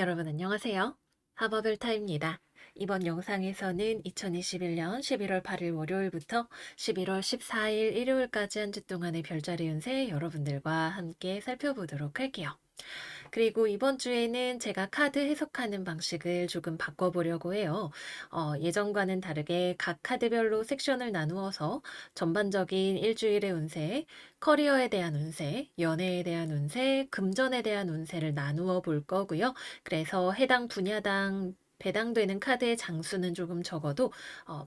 여러분 안녕하세요. 하버별타입니다. 이번 영상에서는 2021년 11월 8일 월요일부터 11월 14일 일요일까지 한 주 동안의 별자리 운세 여러분들과 함께 살펴보도록 할게요. 그리고 이번 주에는 제가 카드 해석하는 방식을 조금 바꿔보려고 해요. 예전과는 다르게 각 카드별로 섹션을 나누어서 전반적인 일주일의 운세, 커리어에 대한 운세, 연애에 대한 운세, 금전에 대한 운세를 나누어 볼 거고요. 그래서 해당 분야당 배당되는 카드의 장수는 조금 적어도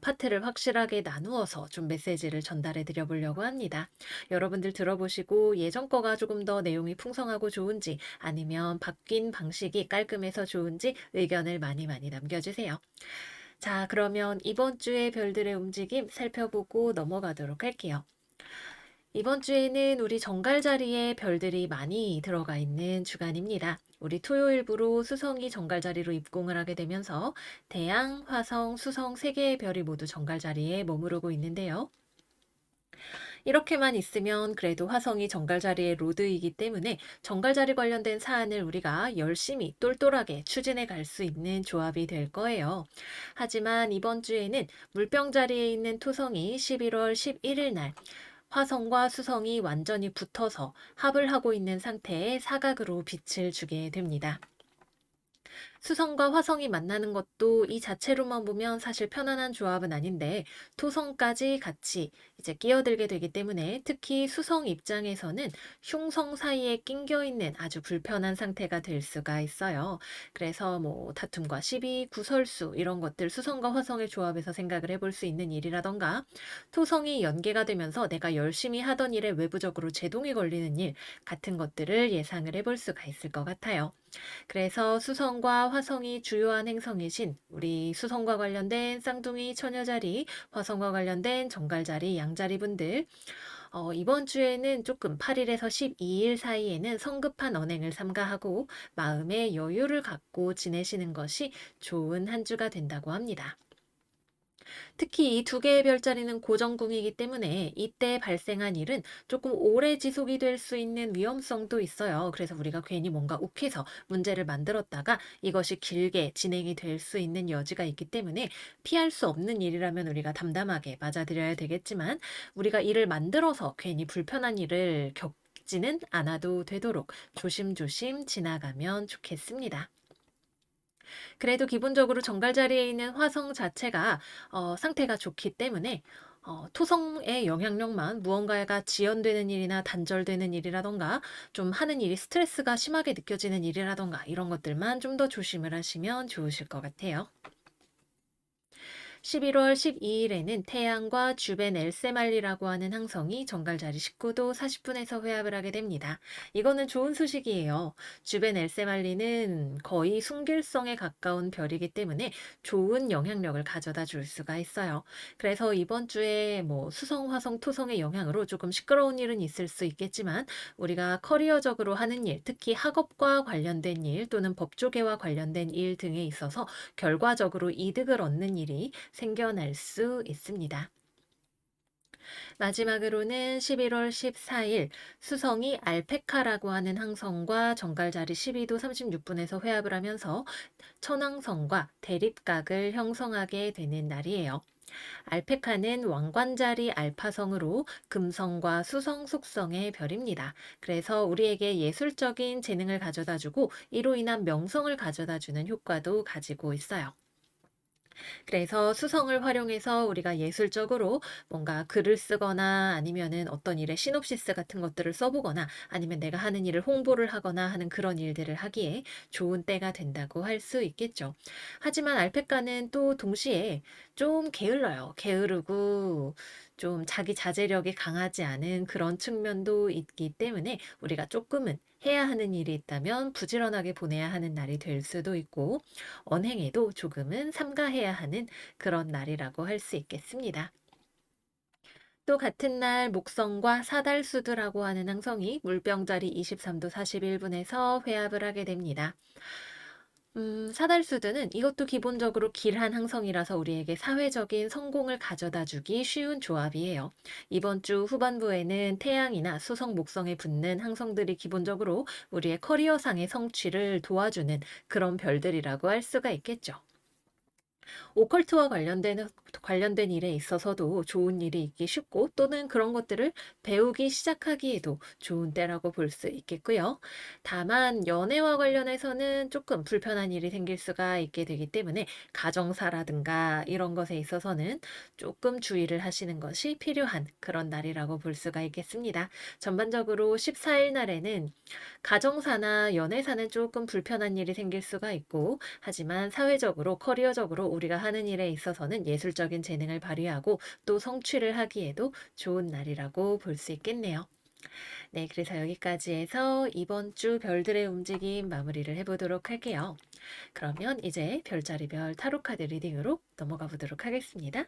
파트를 확실하게 나누어서 좀 메시지를 전달해 드려 보려고 합니다. 여러분들 들어보시고 예전 거가 조금 더 내용이 풍성하고 좋은지 아니면 바뀐 방식이 깔끔해서 좋은지 의견을 많이 남겨주세요. 자, 그러면 이번 주의 별들의 움직임 살펴보고 넘어가도록 할게요. 이번 주에는 우리 정갈 자리에 별들이 많이 들어가 있는 주간입니다. 우리 토요일부로 수성이 정갈 자리로 입궁을 하게 되면서 대양, 화성, 수성 세 개의 별이 모두 정갈 자리에 머무르고 있는데요. 이렇게만 있으면 그래도 화성이 정갈자리의 로드이기 때문에 정갈자리 관련된 사안을 우리가 열심히 똘똘하게 추진해 갈 수 있는 조합이 될 거예요. 하지만 이번 주에는 물병 자리에 있는 토성이 11월 11일 날 화성과 수성이 완전히 붙어서 합을 하고 있는 상태의 사각으로 빛을 주게 됩니다. 수성과 화성이 만나는 것도 이 자체로만 보면 사실 편안한 조합은 아닌데 토성까지 같이 이제 끼어들게 되기 때문에 특히 수성 입장에서는 흉성 사이에 낑겨 있는 아주 불편한 상태가 될 수가 있어요. 그래서 뭐 다툼과 시비, 구설수 이런 것들 수성과 화성의 조합에서 생각을 해볼 수 있는 일이라던가 토성이 연계가 되면서 내가 열심히 하던 일에 외부적으로 제동이 걸리는 일 같은 것들을 예상을 해볼 수가 있을 것 같아요. 그래서 수성과 화성이 주요한 행성이신 우리 수성과 관련된 쌍둥이 처녀자리, 화성과 관련된 정갈자리, 양자리 분들 이번 주에는 조금 8일에서 12일 사이에는 성급한 언행을 삼가하고 마음의 여유를 갖고 지내시는 것이 좋은 한 주가 된다고 합니다. 특히 이 두 개의 별자리는 고정궁이기 때문에 이때 발생한 일은 조금 오래 지속이 될 수 있는 위험성도 있어요. 그래서 우리가 괜히 뭔가 욱해서 문제를 만들었다가 이것이 길게 진행이 될 수 있는 여지가 있기 때문에 피할 수 없는 일이라면 우리가 담담하게 맞아들여야 되겠지만 우리가 일을 만들어서 괜히 불편한 일을 겪지는 않아도 되도록 조심조심 지나가면 좋겠습니다. 그래도 기본적으로 정갈 자리에 있는 화성 자체가 상태가 좋기 때문에 토성의 영향력만 무언가가 지연되는 일이나 단절되는 일이라던가 좀 하는 일이 스트레스가 심하게 느껴지는 일이라던가 이런 것들만 좀 더 조심을 하시면 좋으실 것 같아요. 11월 12일에는 태양과 주벤 엘세말리라고 하는 항성이 정갈자리 19도 40분에서 회합을 하게 됩니다. 이거는 좋은 소식이에요. 주벤 엘세말리는 거의 순길성에 가까운 별이기 때문에 좋은 영향력을 가져다 줄 수가 있어요. 그래서 이번 주에 뭐 수성, 화성, 토성의 영향으로 조금 시끄러운 일은 있을 수 있겠지만 우리가 커리어적으로 하는 일, 특히 학업과 관련된 일 또는 법조계와 관련된 일 등에 있어서 결과적으로 이득을 얻는 일이 생겨날 수 있습니다. 마지막으로는 11월 14일 수성이 알페카라고 하는 항성과 정갈자리 12도 36분에서 회합을 하면서 천왕성과 대립각을 형성하게 되는 날이에요. 알페카는 왕관자리 알파성으로 금성과 수성 속성의 별입니다. 그래서 우리에게 예술적인 재능을 가져다주고 이로 인한 명성을 가져다주는 효과도 가지고 있어요. 그래서 수성을 활용해서 우리가 예술적으로 뭔가 글을 쓰거나 아니면은 어떤 일에 시놉시스 같은 것들을 써보거나 아니면 내가 하는 일을 홍보를 하거나 하는 그런 일들을 하기에 좋은 때가 된다고 할 수 있겠죠. 하지만 알페카는 또 동시에 좀 게을러요. 게으르고 좀 자기 자제력이 강하지 않은 그런 측면도 있기 때문에 우리가 조금은 해야 하는 일이 있다면 부지런하게 보내야 하는 날이 될 수도 있고 언행에도 조금은 삼가해야 하는 그런 날이라고 할 수 있겠습니다. 또 같은 날 목성과 사달수두라고 하는 항성이 물병자리 23도 41분에서 회합을 하게 됩니다. 사달수드는 이것도 기본적으로 길한 항성이라서 우리에게 사회적인 성공을 가져다 주기 쉬운 조합이에요. 이번 주 후반부에는 태양이나 수성, 목성에 붙는 항성들이 기본적으로 우리의 커리어상의 성취를 도와주는 그런 별들이라고 할 수가 있겠죠. 오컬트와 관련된 일에 있어서도 좋은 일이 있기 쉽고 또는 그런 것들을 배우기 시작하기에도 좋은 때라고 볼 수 있겠고요. 다만 연애와 관련해서는 조금 불편한 일이 생길 수가 있게 되기 때문에 가정사라든가 이런 것에 있어서는 조금 주의를 하시는 것이 필요한 그런 날이라고 볼 수가 있겠습니다. 전반적으로 14일 날에는 가정사나 연애사는 조금 불편한 일이 생길 수가 있고, 하지만 사회적으로, 커리어적으로 우리가 하는 일에 있어서는 예술적인 재능을 발휘하고 또 성취를 하기에도 좋은 날이라고 볼 수 있겠네요. 네, 그래서 여기까지 해서 이번 주 별들의 움직임 마무리를 해보도록 할게요. 그러면 이제 별자리별 타로카드 리딩으로 넘어가 보도록 하겠습니다.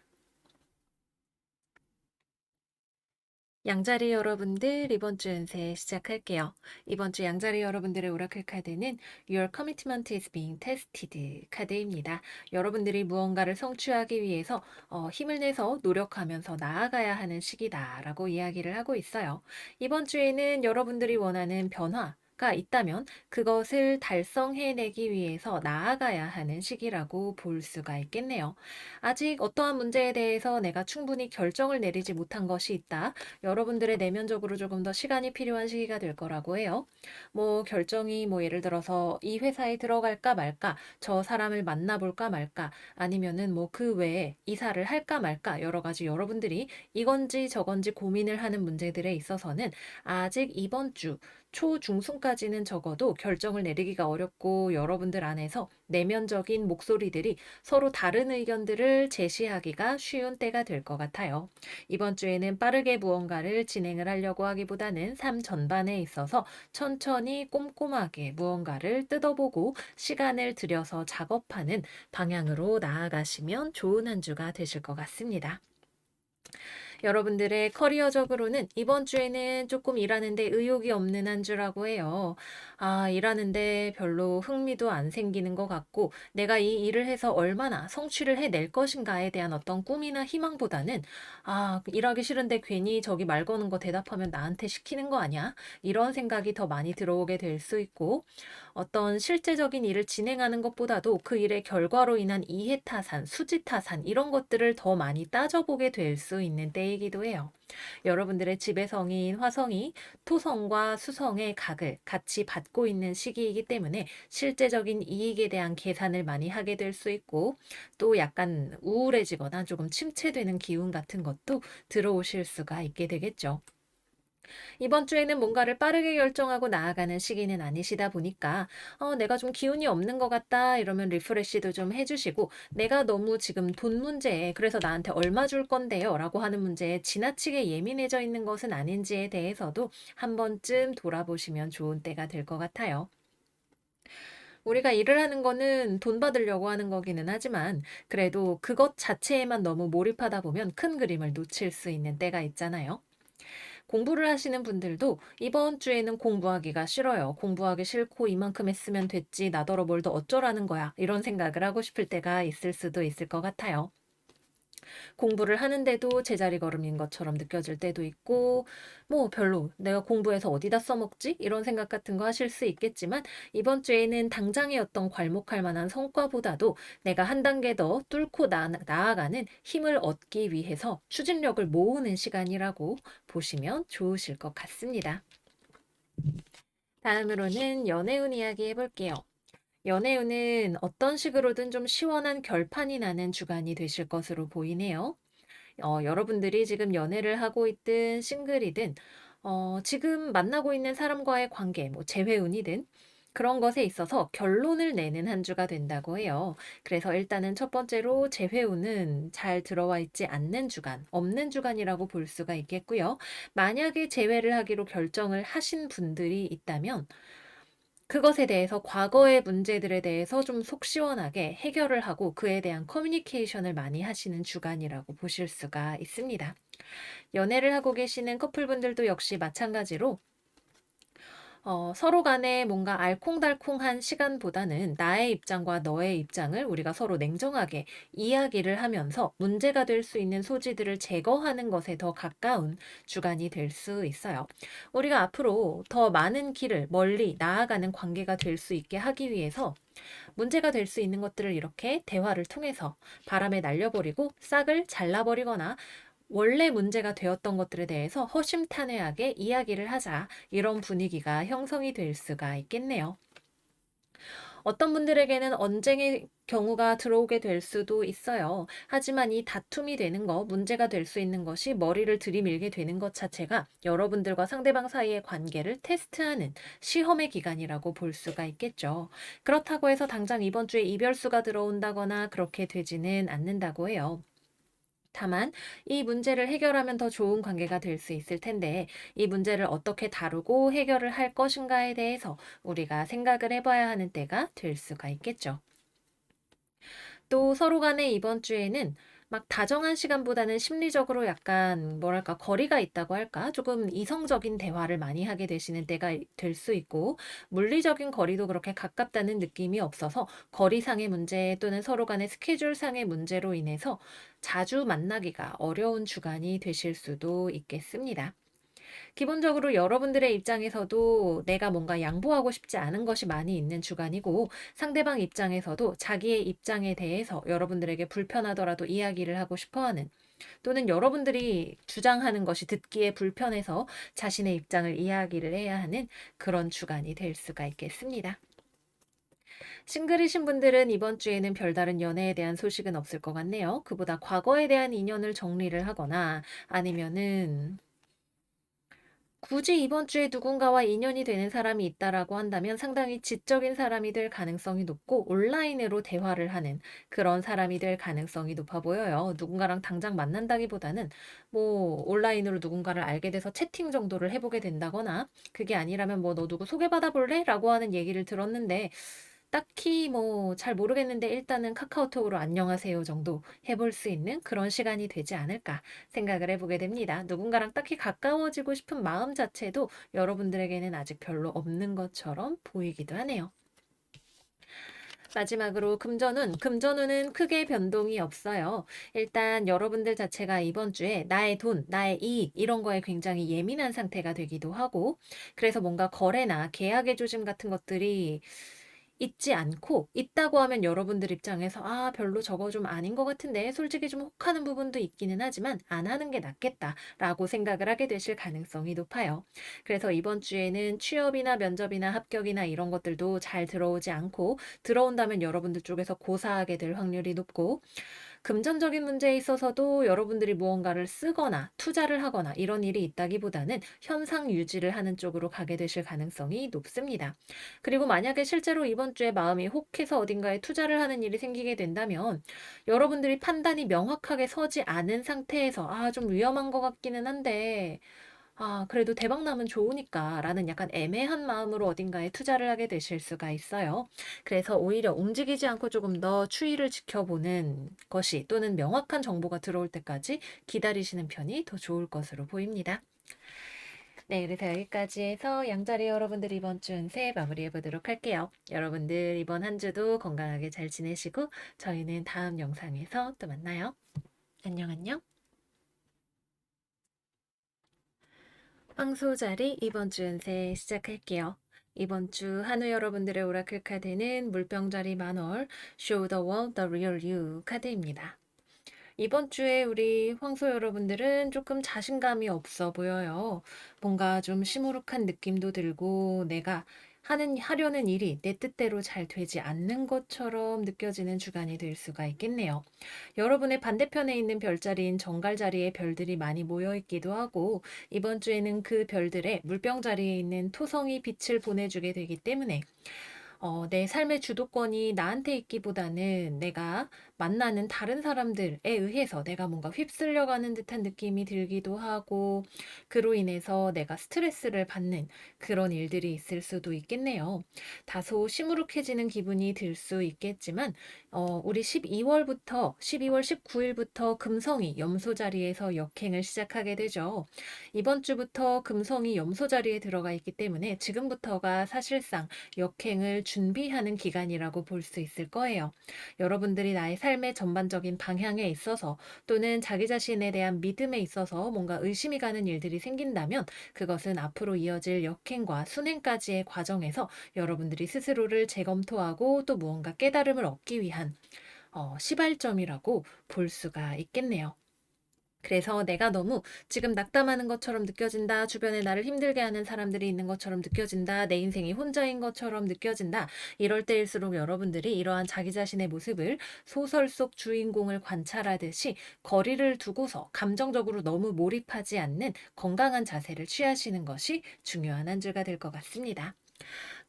양자리 여러분들 이번 주 운세 시작할게요. 이번 주 양자리 여러분들의 오라클 카드는 Your commitment is being tested 카드입니다. 여러분들이 무언가를 성취하기 위해서 힘을 내서 노력하면서 나아가야 하는 시기다라고 이야기를 하고 있어요. 이번 주에는 여러분들이 원하는 변화가 있다면 그것을 달성해내기 위해서 나아가야 하는 시기라고 볼 수가 있겠네요. 아직 어떠한 문제에 대해서 내가 충분히 결정을 내리지 못한 것이 있다. 여러분들의 내면적으로 조금 더 시간이 필요한 시기가 될 거라고 해요. 뭐 결정이 뭐 예를 들어서 이 회사에 들어갈까 말까, 저 사람을 만나볼까 말까, 아니면은 뭐 그 외에 이사를 할까 말까 여러 가지 여러분들이 이건지 저건지 고민을 하는 문제들에 있어서는 아직 이번 주 초중순까지는 적어도 결정을 내리기가 어렵고 여러분들 안에서 내면적인 목소리들이 서로 다른 의견들을 제시하기가 쉬운 때가 될 것 같아요. 이번 주에는 빠르게 무언가를 진행을 하려고 하기보다는 삶 전반에 있어서 천천히 꼼꼼하게 무언가를 뜯어보고 시간을 들여서 작업하는 방향으로 나아가시면 좋은 한 주가 되실 것 같습니다. 여러분들의 커리어적으로는 이번 주에는 조금 일하는데 의욕이 없는 한 주라고 해요. 일하는데 별로 흥미도 안 생기는 것 같고, 내가 이 일을 해서 얼마나 성취를 해낼 것인가에 대한 어떤 꿈이나 희망보다는, 일하기 싫은데 괜히 저기 말 거는 거 대답하면 나한테 시키는 거 아니야? 이런 생각이 더 많이 들어오게 될 수 있고, 어떤 실제적인 일을 진행하는 것보다도 그 일의 결과로 인한 이해타산, 수지타산, 이런 것들을 더 많이 따져보게 될 수 있는 때이기도 해요. 여러분들의 지배성인 화성이 토성과 수성의 각을 같이 받고 있는 시기이기 때문에 실제적인 이익에 대한 계산을 많이 하게 될 수 있고 또 약간 우울해지거나 조금 침체되는 기운 같은 것도 들어오실 수가 있게 되겠죠. 이번 주에는 뭔가를 빠르게 결정하고 나아가는 시기는 아니시다 보니까 내가 좀 기운이 없는 것 같다 이러면 리프레시도 좀 해주시고 내가 너무 지금 돈 문제에 그래서 나한테 얼마 줄 건데요 라고 하는 문제에 지나치게 예민해져 있는 것은 아닌지에 대해서도 한 번쯤 돌아보시면 좋은 때가 될 것 같아요. 우리가 일을 하는 거는 돈 받으려고 하는 거기는 하지만 그래도 그것 자체에만 너무 몰입하다 보면 큰 그림을 놓칠 수 있는 때가 있잖아요. 공부를 하시는 분들도 이번 주에는 공부하기가 싫어요. 공부하기 싫고 이만큼 했으면 됐지. 나더러 뭘 더 어쩌라는 거야. 이런 생각을 하고 싶을 때가 있을 수도 있을 것 같아요. 공부를 하는데도 제자리 걸음인 것처럼 느껴질 때도 있고, 뭐 별로 내가 공부해서 어디다 써먹지? 이런 생각 같은 거 하실 수 있겠지만, 이번 주에는 당장의 어떤 괄목할 만한 성과보다도 내가 한 단계 더 뚫고 나아가는 힘을 얻기 위해서 추진력을 모으는 시간이라고 보시면 좋으실 것 같습니다. 다음으로는 연애운 이야기 해볼게요. 연애운은 어떤 식으로든 좀 시원한 결판이 나는 주간이 되실 것으로 보이네요. 여러분들이 지금 연애를 하고 있든 싱글이든 지금 만나고 있는 사람과의 관계, 뭐 재회운이든 그런 것에 있어서 결론을 내는 한 주가 된다고 해요. 그래서 일단은 첫 번째로 재회운은 잘 들어와 있지 않는 주간, 없는 주간이라고 볼 수가 있겠고요. 만약에 재회를 하기로 결정을 하신 분들이 있다면 그것에 대해서 과거의 문제들에 대해서 좀 속 시원하게 해결을 하고 그에 대한 커뮤니케이션을 많이 하시는 주간이라고 보실 수가 있습니다. 연애를 하고 계시는 커플분들도 역시 마찬가지로 서로 간에 뭔가 알콩달콩한 시간보다는 나의 입장과 너의 입장을 우리가 서로 냉정하게 이야기를 하면서 문제가 될 수 있는 소지들을 제거하는 것에 더 가까운 주간이 될 수 있어요. 우리가 앞으로 더 많은 길을 멀리 나아가는 관계가 될 수 있게 하기 위해서 문제가 될 수 있는 것들을 이렇게 대화를 통해서 바람에 날려버리고 싹을 잘라버리거나 원래 문제가 되었던 것들에 대해서 허심탄회하게 이야기를 하자. 이런 분위기가 형성이 될 수가 있겠네요. 어떤 분들에게는 언쟁의 경우가 들어오게 될 수도 있어요. 하지만 이 다툼이 되는 거, 문제가 될 수 있는 것이 머리를 들이밀게 되는 것 자체가 여러분들과 상대방 사이의 관계를 테스트하는 시험의 기간이라고 볼 수가 있겠죠. 그렇다고 해서 당장 이번 주에 이별수가 들어온다거나 그렇게 되지는 않는다고 해요. 다만 이 문제를 해결하면 더 좋은 관계가 될 수 있을 텐데 이 문제를 어떻게 다루고 해결을 할 것인가에 대해서 우리가 생각을 해봐야 하는 때가 될 수가 있겠죠. 또 서로 간에 이번 주에는 막 다정한 시간보다는 심리적으로 약간 뭐랄까 거리가 있다고 할까? 조금 이성적인 대화를 많이 하게 되시는 때가 될 수 있고 물리적인 거리도 그렇게 가깝다는 느낌이 없어서 거리상의 문제 또는 서로 간의 스케줄상의 문제로 인해서 자주 만나기가 어려운 주간이 되실 수도 있겠습니다. 기본적으로 여러분들의 입장에서도 내가 뭔가 양보하고 싶지 않은 것이 많이 있는 주간이고 상대방 입장에서도 자기의 입장에 대해서 여러분들에게 불편하더라도 이야기를 하고 싶어 하는 또는 여러분들이 주장하는 것이 듣기에 불편해서 자신의 입장을 이야기를 해야 하는 그런 주간이 될 수가 있겠습니다. 싱글이신 분들은 이번 주에는 별다른 연애에 대한 소식은 없을 것 같네요. 그보다 과거에 대한 인연을 정리를 하거나 아니면은 굳이 이번 주에 누군가와 인연이 되는 사람이 있다라고 한다면 상당히 지적인 사람이 될 가능성이 높고 온라인으로 대화를 하는 그런 사람이 될 가능성이 높아 보여요. 누군가랑 당장 만난다기보다는 뭐 온라인으로 누군가를 알게 돼서 채팅 정도를 해보게 된다거나 그게 아니라면 뭐 너 누구 소개받아 볼래? 라고 하는 얘기를 들었는데 딱히 뭐 잘 모르겠는데 일단은 카카오톡으로 안녕하세요 정도 해볼 수 있는 그런 시간이 되지 않을까 생각을 해보게 됩니다. 누군가랑 딱히 가까워지고 싶은 마음 자체도 여러분들에게는 아직 별로 없는 것처럼 보이기도 하네요. 마지막으로 금전운. 금전운은 크게 변동이 없어요. 일단 여러분들 자체가 이번 주에 나의 돈, 나의 이익 이런 거에 굉장히 예민한 상태가 되기도 하고 그래서 뭔가 거래나 계약의 조짐 같은 것들이 있지 않고 있다고 하면 여러분들 입장에서 아, 별로 저거 좀 아닌 것 같은데 솔직히 좀 혹하는 부분도 있기는 하지만 안 하는 게 낫겠다라고 생각을 하게 되실 가능성이 높아요. 그래서 이번 주에는 취업이나 면접이나 합격이나 이런 것들도 잘 들어오지 않고 들어온다면 여러분들 쪽에서 고사하게 될 확률이 높고 금전적인 문제에 있어서도 여러분들이 무언가를 쓰거나 투자를 하거나 이런 일이 있다기보다는 현상 유지를 하는 쪽으로 가게 되실 가능성이 높습니다. 그리고 만약에 실제로 이번 주에 마음이 혹해서 어딘가에 투자를 하는 일이 생기게 된다면 여러분들이 판단이 명확하게 서지 않은 상태에서 아, 좀 위험한 것 같기는 한데 아, 그래도 대박 나면 좋으니까 라는 약간 애매한 마음으로 어딘가에 투자를 하게 되실 수가 있어요. 그래서 오히려 움직이지 않고 조금 더 추이를 지켜보는 것이 또는 명확한 정보가 들어올 때까지 기다리시는 편이 더 좋을 것으로 보입니다. 네, 그래서 여기까지 해서 양자리 여러분들 이번 주 운세 마무리해 보도록 할게요. 여러분들 이번 한 주도 건강하게 잘 지내시고 저희는 다음 영상에서 또 만나요. 안녕, 안녕. 황소자리 이번 주 운세 시작할게요. 이번 주 한우 여러분들의 오라클 카드는 물병자리 만월 Show the World the Real You 카드입니다. 이번 주에 우리 황소 여러분들은 조금 자신감이 없어 보여요. 뭔가 좀 시무룩한 느낌도 들고 내가 하려는 일이 내 뜻대로 잘 되지 않는 것처럼 느껴지는 주간이 될 수가 있겠네요. 여러분의 반대편에 있는 별자리인 정갈 자리에 별들이 많이 모여 있기도 하고 이번 주에는 그 별들의 물병 자리에 있는 토성이 빛을 보내주게 되기 때문에 내 삶의 주도권이 나한테 있기보다는 내가 만나는 다른 사람들에 의해서 내가 뭔가 휩쓸려가는 듯한 느낌이 들기도 하고, 그로 인해서 내가 스트레스를 받는 그런 일들이 있을 수도 있겠네요. 다소 시무룩해지는 기분이 들 수 있겠지만, 우리 12월 19일부터 금성이 염소 자리에서 역행을 시작하게 되죠. 이번 주부터 금성이 염소 자리에 들어가 있기 때문에 지금부터가 사실상 역행을 준비하는 기간이라고 볼 수 있을 거예요. 여러분들이 나의 삶의 전반적인 방향에 있어서 또는 자기 자신에 대한 믿음에 있어서 뭔가 의심이 가는 일들이 생긴다면 그것은 앞으로 이어질 역행과 순행까지의 과정에서 여러분들이 스스로를 재검토하고 또 무언가 깨달음을 얻기 위한 시발점이라고 볼 수가 있겠네요. 그래서 내가 너무 지금 낙담하는 것처럼 느껴진다. 주변에 나를 힘들게 하는 사람들이 있는 것처럼 느껴진다. 내 인생이 혼자인 것처럼 느껴진다. 이럴 때일수록 여러분들이 이러한 자기 자신의 모습을 소설 속 주인공을 관찰하듯이 거리를 두고서 감정적으로 너무 몰입하지 않는 건강한 자세를 취하시는 것이 중요한 한 주가 될 것 같습니다.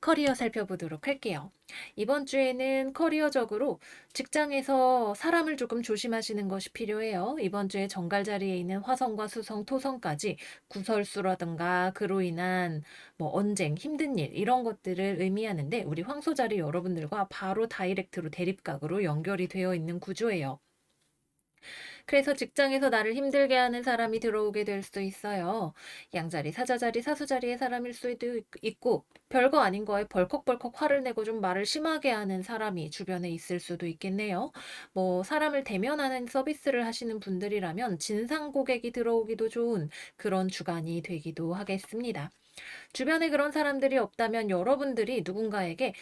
커리어 살펴보도록 할게요. 이번 주에는 커리어적으로 직장에서 사람을 조금 조심하시는 것이 필요해요. 이번 주에 정갈 자리에 있는 화성과 수성, 토성까지 구설수라든가 그로 인한 뭐 언쟁, 힘든 일 이런 것들을 의미하는데 우리 황소 자리 여러분들과 바로 다이렉트로 대립각으로 연결이 되어 있는 구조예요. 그래서 직장에서 나를 힘들게 하는 사람이 들어오게 될 수도 있어요. 양자리, 사자자리, 사수자리의 사람일 수도 있고 별거 아닌 거에 벌컥벌컥 화를 내고 좀 말을 심하게 하는 사람이 주변에 있을 수도 있겠네요. 뭐 사람을 대면하는 서비스를 하시는 분들이라면 진상 고객이 들어오기도 좋은 그런 주간이 되기도 하겠습니다. 주변에 그런 사람들이 없다면 여러분들이 누군가에게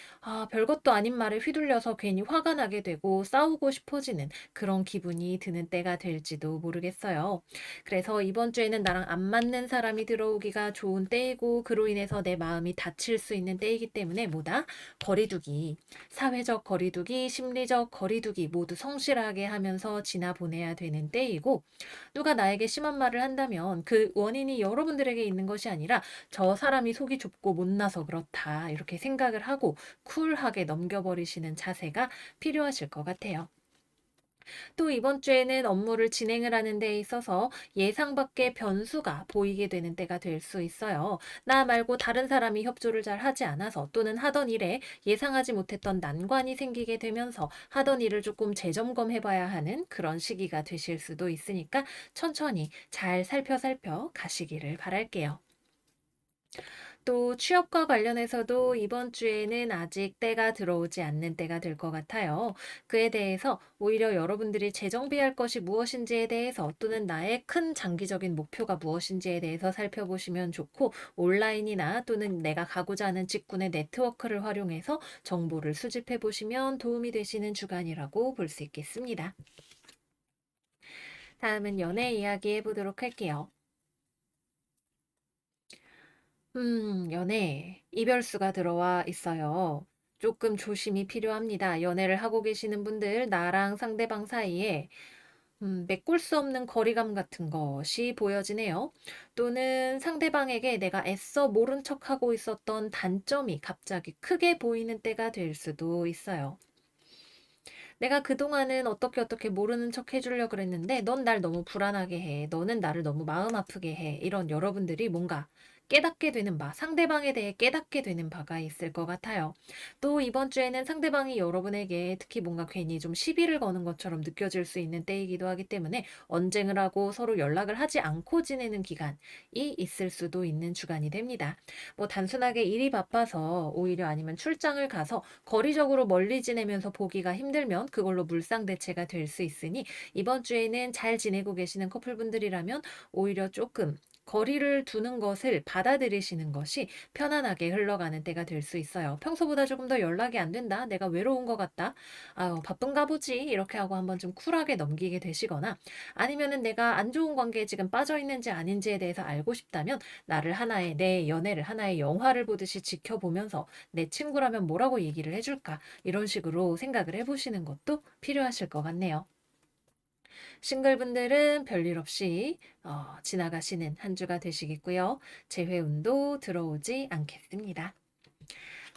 별것도 아닌 말에 휘둘려서 괜히 화가 나게 되고 싸우고 싶어지는 그런 기분이 드는 때가 될지도 모르겠어요. 그래서 이번 주에는 나랑 안 맞는 사람이 들어오기가 좋은 때이고 그로 인해서 내 마음이 다칠 수 있는 때이기 때문에 뭐다? 거리두기, 사회적 거리두기, 심리적 거리두기 모두 성실하게 하면서 지나보내야 되는 때이고 누가 나에게 심한 말을 한다면 그 원인이 여러분들에게 있는 것이 아니라 저 사람이 속이 좁고 못나서 그렇다. 이렇게 생각을 하고 쿨하게 넘겨버리시는 자세가 필요하실 것 같아요. 또 이번 주에는 업무를 진행을 하는 데 있어서 예상 밖의 변수가 보이게 되는 때가 될 수 있어요. 나 말고 다른 사람이 협조를 잘 하지 않아서 또는 하던 일에 예상하지 못했던 난관이 생기게 되면서 하던 일을 조금 재점검해 봐야 하는 그런 시기가 되실 수도 있으니까 천천히 잘 살펴 가시기를 바랄게요. 또 취업과 관련해서도 이번 주에는 아직 때가 들어오지 않는 때가 될 것 같아요. 그에 대해서 오히려 여러분들이 재정비할 것이 무엇인지에 대해서 또는 나의 큰 장기적인 목표가 무엇인지에 대해서 살펴보시면 좋고 온라인이나 또는 내가 가고자 하는 직군의 네트워크를 활용해서 정보를 수집해 보시면 도움이 되시는 주간이라고 볼 수 있겠습니다. 다음은 연애 이야기 해보도록 할게요. 연애, 이별수가 들어와 있어요. 조금 조심이 필요합니다. 연애를 하고 계시는 분들, 나랑 상대방 사이에 메꿀 수 없는 거리감 같은 것이 보여지네요. 또는 상대방에게 내가 애써 모른 척하고 있었던 단점이 갑자기 크게 보이는 때가 될 수도 있어요. 내가 그동안은 어떻게 모르는 척 해주려 그랬는데 넌 날 너무 불안하게 해. 너는 나를 너무 마음 아프게 해. 이런 여러분들이 뭔가 깨닫게 되는 바, 상대방에 대해 깨닫게 되는 바가 있을 것 같아요. 또 이번 주에는 상대방이 여러분에게 특히 뭔가 괜히 좀 시비를 거는 것처럼 느껴질 수 있는 때이기도 하기 때문에 언쟁을 하고 서로 연락을 하지 않고 지내는 기간이 있을 수도 있는 주간이 됩니다. 뭐 단순하게 일이 바빠서 오히려 아니면 출장을 가서 거리적으로 멀리 지내면서 보기가 힘들면 그걸로 물상대체가 될 수 있으니 이번 주에는 잘 지내고 계시는 커플분들이라면 오히려 조금 거리를 두는 것을 받아들이시는 것이 편안하게 흘러가는 때가 될 수 있어요. 평소보다 조금 더 연락이 안 된다. 내가 외로운 것 같다. 아유, 바쁜가 보지. 이렇게 하고 한번 좀 쿨하게 넘기게 되시거나 아니면은 내가 안 좋은 관계에 지금 빠져 있는지 아닌지에 대해서 알고 싶다면 나를 하나의 내 연애를 하나의 영화를 보듯이 지켜보면서 내 친구라면 뭐라고 얘기를 해줄까? 이런 식으로 생각을 해보시는 것도 필요하실 것 같네요. 싱글분들은 별일 없이 지나가시는 한 주가 되시겠고요. 재회운도 들어오지 않겠습니다.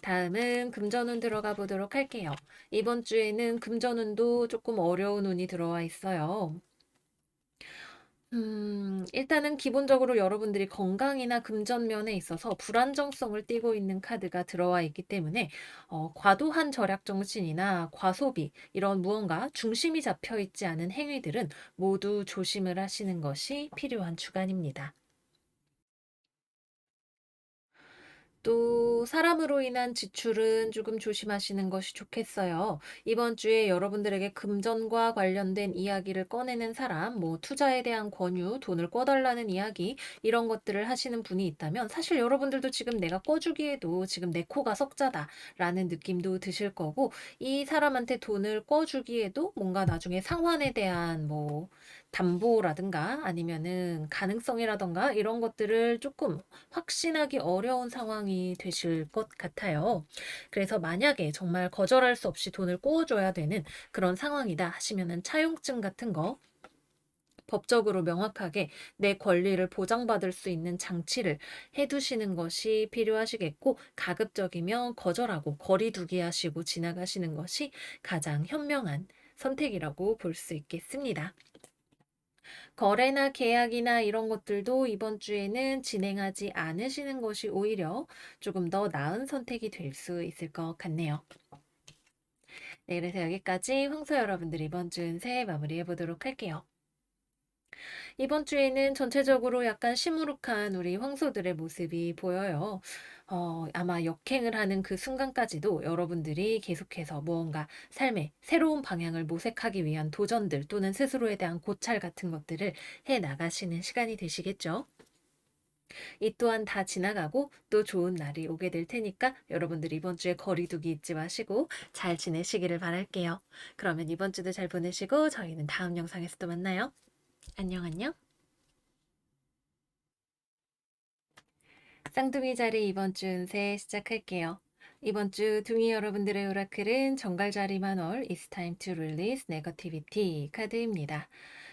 다음은 금전운 들어가 보도록 할게요. 이번 주에는 금전운도 조금 어려운 운이 들어와 있어요. 일단은 기본적으로 여러분들이 건강이나 금전 면에 있어서 불안정성을 띠고 있는 카드가 들어와 있기 때문에 과도한 절약 정신이나 과소비 이런 무언가 중심이 잡혀 있지 않은 행위들은 모두 조심을 하시는 것이 필요한 주간입니다. 또 사람으로 인한 지출은 조금 조심하시는 것이 좋겠어요. 이번 주에 여러분들에게 금전과 관련된 이야기를 꺼내는 사람, 뭐 투자에 대한 권유, 돈을 꿔달라는 이야기, 이런 것들을 하시는 분이 있다면 사실 여러분들도 지금 내가 꿔주기에도 지금 내 코가 석자다라는 느낌도 드실 거고, 이 사람한테 돈을 꿔주기에도 뭔가 나중에 상환에 대한 뭐 담보라든가 아니면은 가능성이라든가 이런 것들을 조금 확신하기 어려운 상황이 되실 것 같아요. 그래서 만약에 정말 거절할 수 없이 돈을 꼬아줘야 되는 그런 상황이다 하시면은 차용증 같은 거 법적으로 명확하게 내 권리를 보장받을 수 있는 장치를 해두시는 것이 필요하시겠고, 가급적이면 거절하고 거리두기 하시고 지나가시는 것이 가장 현명한 선택이라고 볼 수 있겠습니다. 거래나 계약이나 이런 것들도 이번 주에는 진행하지 않으시는 것이 오히려 조금 더 나은 선택이 될 수 있을 것 같네요. 네, 그래서 여기까지 황소 여러분들 이번 주 운세 마무리해 보도록 할게요. 이번 주에는 전체적으로 약간 시무룩한 우리 황소들의 모습이 보여요. 아마 역행을 하는 그 순간까지도 여러분들이 계속해서 무언가 삶의 새로운 방향을 모색하기 위한 도전들 또는 스스로에 대한 고찰 같은 것들을 해 나가시는 시간이 되시겠죠. 이 또한 다 지나가고 또 좋은 날이 오게 될 테니까 여러분들 이번 주에 거리두기 잊지 마시고 잘 지내시기를 바랄게요. 그러면 이번 주도 잘 보내시고 저희는 다음 영상에서 또 만나요. 안녕, 안녕. 쌍둥이 자리 이번 주 운세 시작할게요. 이번 주 둥이 여러분들의 오라클은 정갈자리 만월 It's time to release negativity 카드입니다.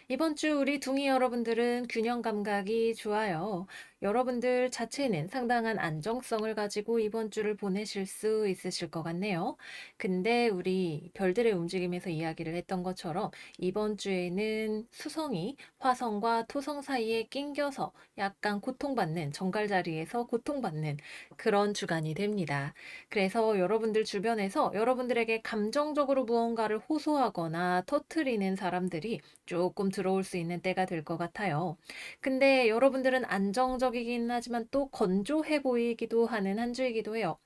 이번 주 우리 둥이 여러분들은 균형 감각이 좋아요. 여러분들 자체는 상당한 안정성을 가지고 이번 주를 보내실 수 있으실 것 같네요. 근데 우리 별들의 움직임에서 이야기를 했던 것처럼 이번 주에는 수성이 화성과 토성 사이에 낑겨서 약간 고통받는 정갈 자리에서 고통받는 그런 주간이 됩니다. 그래서 여러분들 주변에서 여러분들에게 감정적으로 무언가를 호소하거나 터트리는 사람들이 조금 들어올 수 있는 때가 될 것 같아요. 근데 여러분들은 안정적이긴 하지만 또 건조해 보이기도 하는 한 주이기도 해요.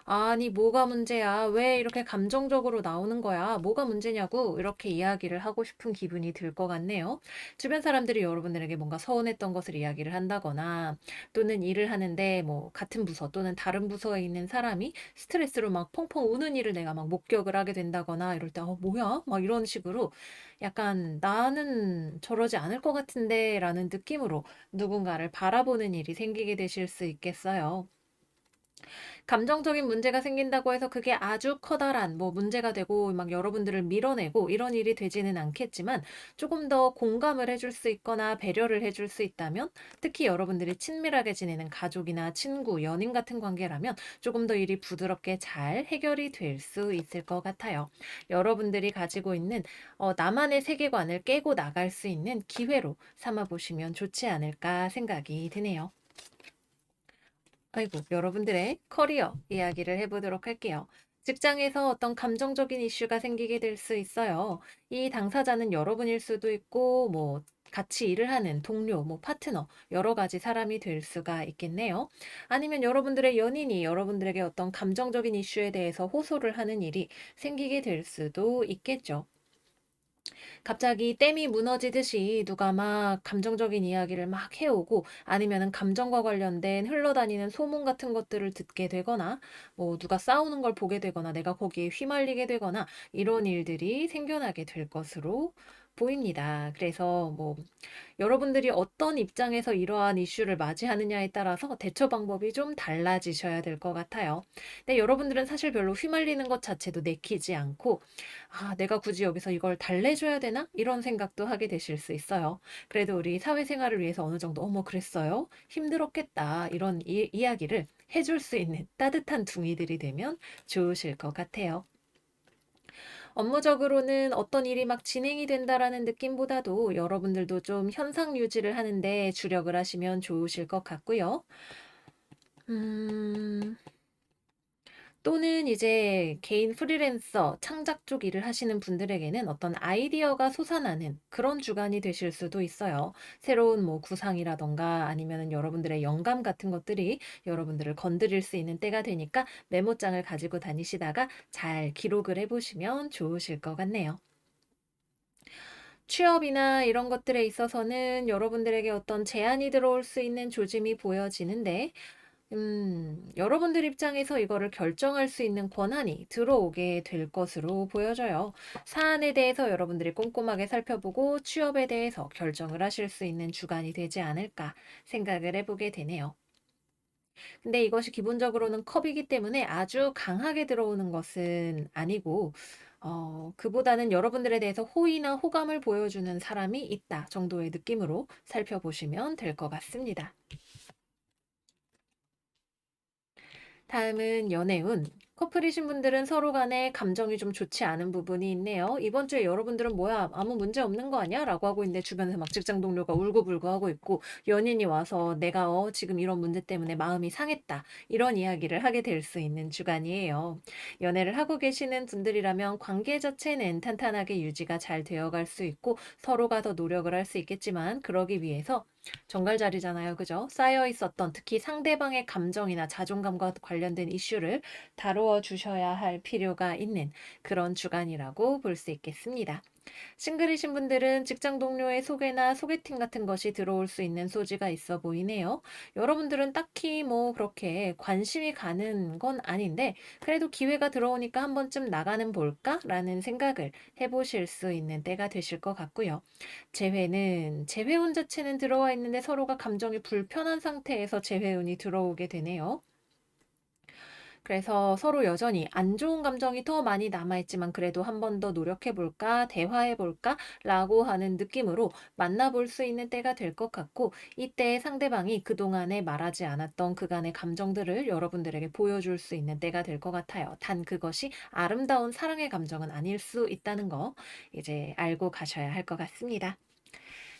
아니, 뭐가 문제야? 왜 이렇게 감정적으로 나오는 거야? 뭐가 문제냐고 이렇게 이야기를 하고 싶은 기분이 들 것 같네요. 주변 사람들이 여러분들에게 뭔가 서운했던 것을 이야기를 한다거나 또는 일을 하는데 뭐 같은 부서 또는 다른 부서에 있는 사람이 스트레스로 막 펑펑 우는 일을 내가 막 목격을 하게 된다거나 이럴 때 뭐야? 막 이런 식으로 약간 나는 저러지 않을 것 같은데 라는 느낌으로 누군가를 바라보는 일이 생기게 되실 수 있겠어요. 감정적인 문제가 생긴다고 해서 그게 아주 커다란 뭐 문제가 되고 막 여러분들을 밀어내고 이런 일이 되지는 않겠지만 조금 더 공감을 해줄 수 있거나 배려를 해줄 수 있다면, 특히 여러분들이 친밀하게 지내는 가족이나 친구, 연인 같은 관계라면 조금 더 일이 부드럽게 잘 해결이 될 수 있을 것 같아요. 여러분들이 가지고 있는 나만의 세계관을 깨고 나갈 수 있는 기회로 삼아 보시면 좋지 않을까 생각이 드네요. 아이고, 여러분들의 커리어 이야기를 해보도록 할게요. 직장에서 어떤 감정적인 이슈가 생기게 될 수 있어요. 이 당사자는 여러분일 수도 있고, 뭐, 같이 일을 하는 동료, 뭐, 파트너, 여러 가지 사람이 될 수가 있겠네요. 아니면 여러분들의 연인이 여러분들에게 어떤 감정적인 이슈에 대해서 호소를 하는 일이 생기게 될 수도 있겠죠. 갑자기 댐이 무너지듯이 누가 막 감정적인 이야기를 막 해오고 아니면은 감정과 관련된 흘러다니는 소문 같은 것들을 듣게 되거나 뭐 누가 싸우는 걸 보게 되거나 내가 거기에 휘말리게 되거나 이런 일들이 생겨나게 될 것으로 보입니다. 그래서 뭐 여러분들이 어떤 입장에서 이러한 이슈를 맞이하느냐에 따라서 대처 방법이 좀 달라지셔야 될 것 같아요. 근데 여러분들은 사실 별로 휘말리는 것 자체도 내키지 않고, 아, 내가 굳이 여기서 이걸 달래줘야 되나? 이런 생각도 하게 되실 수 있어요. 그래도 우리 사회생활을 위해서 어느 정도, 어머, 그랬어요? 힘들었겠다. 이런 이야기를 해줄 수 있는 따뜻한 둥이들이 되면 좋으실 것 같아요. 업무적으로는 어떤 일이 막 진행이 된다라는 느낌보다도 여러분들도 좀 현상 유지를 하는데 주력을 하시면 좋으실 것 같고요. 음, 또는 이제 개인 프리랜서, 창작 쪽 일을 하시는 분들에게는 어떤 아이디어가 솟아나는 그런 주간이 되실 수도 있어요. 새로운 뭐 구상이라던가 아니면은 여러분들의 영감 같은 것들이 여러분들을 건드릴 수 있는 때가 되니까 메모장을 가지고 다니시다가 잘 기록을 해보시면 좋으실 것 같네요. 취업이나 이런 것들에 있어서는 여러분들에게 어떤 제안이 들어올 수 있는 조짐이 보여지는데, 여러분들 입장에서 이거를 결정할 수 있는 권한이 들어오게 될 것으로 보여져요. 사안에 대해서 여러분들이 꼼꼼하게 살펴보고 취업에 대해서 결정을 하실 수 있는 주간이 되지 않을까 생각을 해보게 되네요. 근데 이것이 기본적으로는 컵이기 때문에 아주 강하게 들어오는 것은 아니고, 그보다는 여러분들에 대해서 호의나 호감을 보여주는 사람이 있다 정도의 느낌으로 살펴보시면 될 것 같습니다. 다음은 연애운. 커플이신 분들은 서로 간에 감정이 좀 좋지 않은 부분이 있네요. 이번 주에 여러분들은 뭐야, 아무 문제 없는 거 아니야? 라고 하고 있는데 주변에서 막 직장 동료가 울고불고 하고 있고 연인이 와서 내가 지금 이런 문제 때문에 마음이 상했다. 이런 이야기를 하게 될 수 있는 주간이에요. 연애를 하고 계시는 분들이라면 관계 자체는 탄탄하게 유지가 잘 되어갈 수 있고 서로가 더 노력을 할 수 있겠지만 그러기 위해서 정갈자리잖아요. 그죠? 쌓여 있었던 특히 상대방의 감정이나 자존감과 관련된 이슈를 다루어 주셔야 할 필요가 있는 그런 주간이라고 볼 수 있겠습니다. 싱글이신 분들은 직장 동료의 소개나 소개팅 같은 것이 들어올 수 있는 소지가 있어 보이네요. 여러분들은 딱히 뭐 그렇게 관심이 가는 건 아닌데 그래도 기회가 들어오니까 한 번쯤 나가는 볼까라는 생각을 해보실 수 있는 때가 되실 것 같고요. 재회운 자체는 들어와 있는데 서로가 감정이 불편한 상태에서 재회운이 들어오게 되네요. 그래서 서로 여전히 안 좋은 감정이 더 많이 남아있지만 그래도 한 번 더 노력해볼까, 대화해볼까? 라고 하는 느낌으로 만나볼 수 있는 때가 될 것 같고, 이때 상대방이 그동안에 말하지 않았던 그간의 감정들을 여러분들에게 보여줄 수 있는 때가 될 것 같아요. 단 그것이 아름다운 사랑의 감정은 아닐 수 있다는 거 이제 알고 가셔야 할 것 같습니다.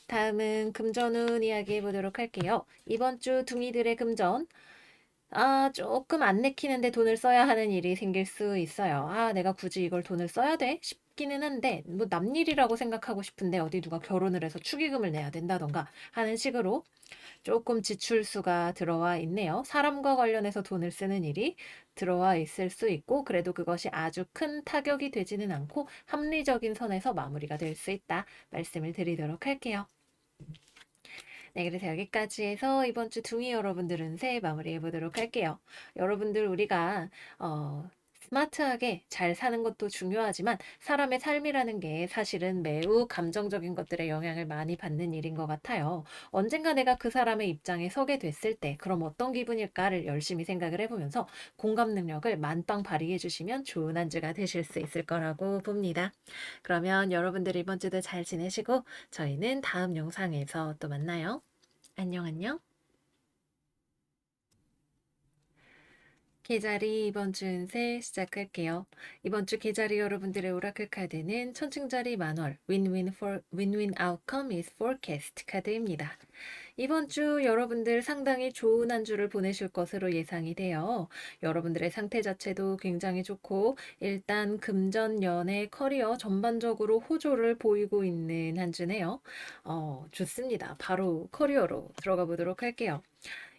다음은 금전운 이야기해 보도록 할게요. 이번 주 둥이들의 금전. 아, 조금 안 내키는데 돈을 써야 하는 일이 생길 수 있어요. 아, 내가 굳이 이걸 돈을 써야 돼? 싶기는 한데, 뭐 남일이라고 생각하고 싶은데 어디 누가 결혼을 해서 축의금을 내야 된다던가 하는 식으로 조금 지출수가 들어와 있네요. 사람과 관련해서 돈을 쓰는 일이 들어와 있을 수 있고, 그래도 그것이 아주 큰 타격이 되지는 않고 합리적인 선에서 마무리가 될 수 있다. 말씀을 드리도록 할게요. 네, 그래서 여기까지 해서 이번 주 둥이 여러분들은 새해 마무리해 보도록 할게요. 여러분들 우리가 스마트하게 잘 사는 것도 중요하지만 사람의 삶이라는 게 사실은 매우 감정적인 것들에 영향을 많이 받는 일인 것 같아요. 언젠가 내가 그 사람의 입장에 서게 됐을 때 그럼 어떤 기분일까를 열심히 생각을 해보면서 공감 능력을 만빵 발휘해 주시면 좋은 한 주가 되실 수 있을 거라고 봅니다. 그러면 여러분들 이번 주도 잘 지내시고 저희는 다음 영상에서 또 만나요. 안녕, 안녕. 계자리 이번 주 운세 시작할게요. 이번 주 계자리 여러분들의 오라클 카드는 천층짜리 만월 Win-Win Outcome is Forecast 카드입니다. 이번 주 여러분들 상당히 좋은 한 주를 보내실 것으로 예상이 돼요. 여러분들의 상태 자체도 굉장히 좋고 일단 금전, 연애, 커리어 전반적으로 호조를 보이고 있는 한 주네요. 좋습니다. 바로 커리어로 들어가 보도록 할게요.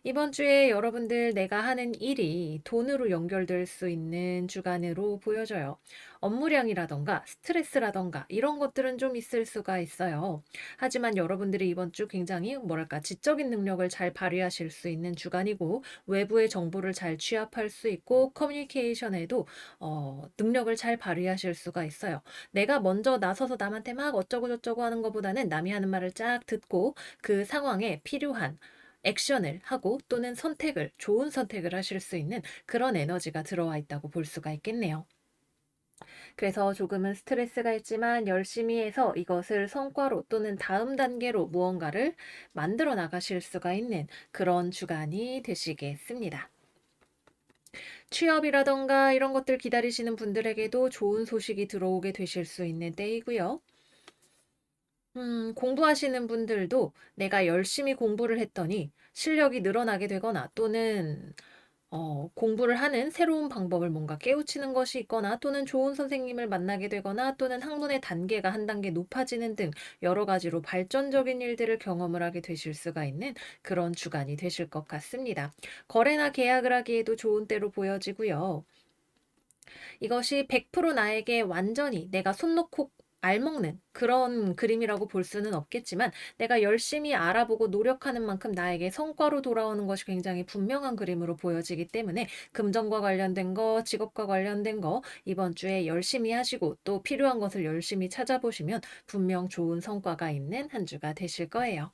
이번 주에 여러분들 내가 하는 일이 돈으로 연결될 수 있는 주간으로 보여져요. 업무량이라던가 스트레스라던가 이런 것들은 좀 있을 수가 있어요. 하지만 여러분들이 이번 주 굉장히 뭐랄까 지적인 능력을 잘 발휘하실 수 있는 주간이고 외부의 정보를 잘 취합할 수 있고 커뮤니케이션에도 능력을 잘 발휘하실 수가 있어요. 내가 먼저 나서서 남한테 막 어쩌고 저쩌고 하는 것보다는 남이 하는 말을 쫙 듣고 그 상황에 필요한 액션을 하고 또는 선택을, 좋은 선택을 하실 수 있는 그런 에너지가 들어와 있다고 볼 수가 있겠네요. 그래서 조금은 스트레스가 있지만 열심히 해서 이것을 성과로 또는 다음 단계로 무언가를 만들어 나가실 수가 있는 그런 주간이 되시겠습니다. 취업이라던가 이런 것들 기다리시는 분들에게도 좋은 소식이 들어오게 되실 수 있는 때이고요. 공부하시는 분들도 내가 열심히 공부를 했더니 실력이 늘어나게 되거나 또는 공부를 하는 새로운 방법을 뭔가 깨우치는 것이 있거나 또는 좋은 선생님을 만나게 되거나 또는 학문의 단계가 한 단계 높아지는 등 여러 가지로 발전적인 일들을 경험을 하게 되실 수가 있는 그런 주간이 되실 것 같습니다. 거래나 계약을 하기에도 좋은 때로 보여지고요. 이것이 100% 나에게 완전히 내가 손 놓고 알먹는 그런 그림이라고 볼 수는 없겠지만 내가 열심히 알아보고 노력하는 만큼 나에게 성과로 돌아오는 것이 굉장히 분명한 그림으로 보여지기 때문에 금전과 관련된 거, 직업과 관련된 거 이번 주에 열심히 하시고 또 필요한 것을 열심히 찾아보시면 분명 좋은 성과가 있는 한 주가 되실 거예요.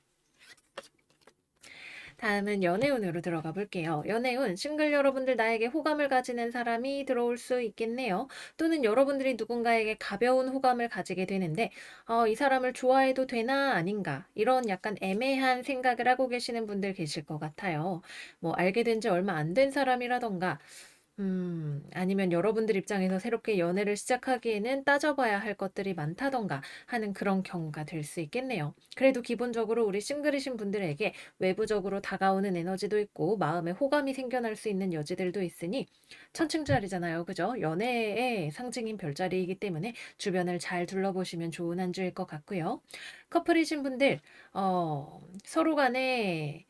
다음은 연애운으로 들어가 볼게요. 연애운, 싱글 여러분들 나에게 호감을 가지는 사람이 들어올 수 있겠네요. 또는 여러분들이 누군가에게 가벼운 호감을 가지게 되는데, 이 사람을 좋아해도 되나 아닌가, 이런 약간 애매한 생각을 하고 계시는 분들 계실 것 같아요. 뭐, 알게 된 지 얼마 안 된 사람이라던가, 아니면 여러분들 입장에서 새롭게 연애를 시작하기에는 따져봐야 할 것들이 많다던가 하는 그런 경우가 될 수 있겠네요. 그래도 기본적으로 우리 싱글이신 분들에게 외부적으로 다가오는 에너지도 있고 마음에 호감이 생겨날 수 있는 여지들도 있으니 천칭자리잖아요. 그죠? 연애의 상징인 별자리이기 때문에 주변을 잘 둘러보시면 좋은 한 주일 것 같고요. 커플이신 분들, 서로 간에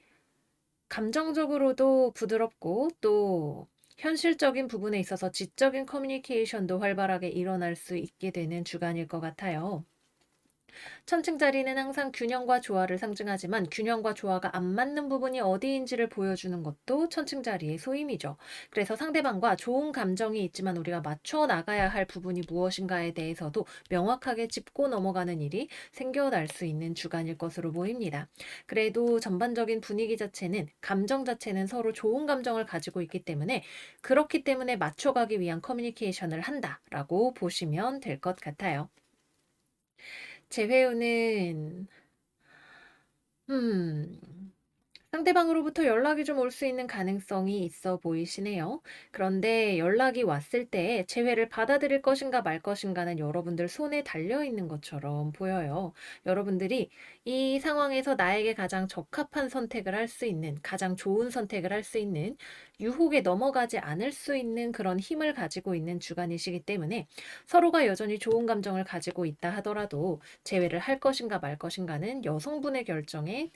감정적으로도 부드럽고 또 현실적인 부분에 있어서 지적인 커뮤니케이션도 활발하게 일어날 수 있게 되는 주간일 것 같아요. 천칭자리는 항상 균형과 조화를 상징하지만 균형과 조화가 안 맞는 부분이 어디인지를 보여주는 것도 천칭자리의 소임이죠. 그래서 상대방과 좋은 감정이 있지만 우리가 맞춰 나가야 할 부분이 무엇인가에 대해서도 명확하게 짚고 넘어가는 일이 생겨날 수 있는 주간일 것으로 보입니다. 그래도 전반적인 분위기 자체는 감정 자체는 서로 좋은 감정을 가지고 있기 때문에 그렇기 때문에 맞춰가기 위한 커뮤니케이션을 한다라고 보시면 될 것 같아요. 재회우는 음. 상대방으로부터 연락이 좀 올 수 있는 가능성이 있어 보이시네요. 그런데 연락이 왔을 때 재회를 받아들일 것인가 말 것인가는 여러분들 손에 달려 있는 것처럼 보여요. 여러분들이 이 상황에서 나에게 가장 적합한 선택을 할 수 있는, 가장 좋은 선택을 할 수 있는, 유혹에 넘어가지 않을 수 있는 그런 힘을 가지고 있는 주간이시기 때문에 서로가 여전히 좋은 감정을 가지고 있다 하더라도 재회를 할 것인가 말 것인가는 여성분의 결정에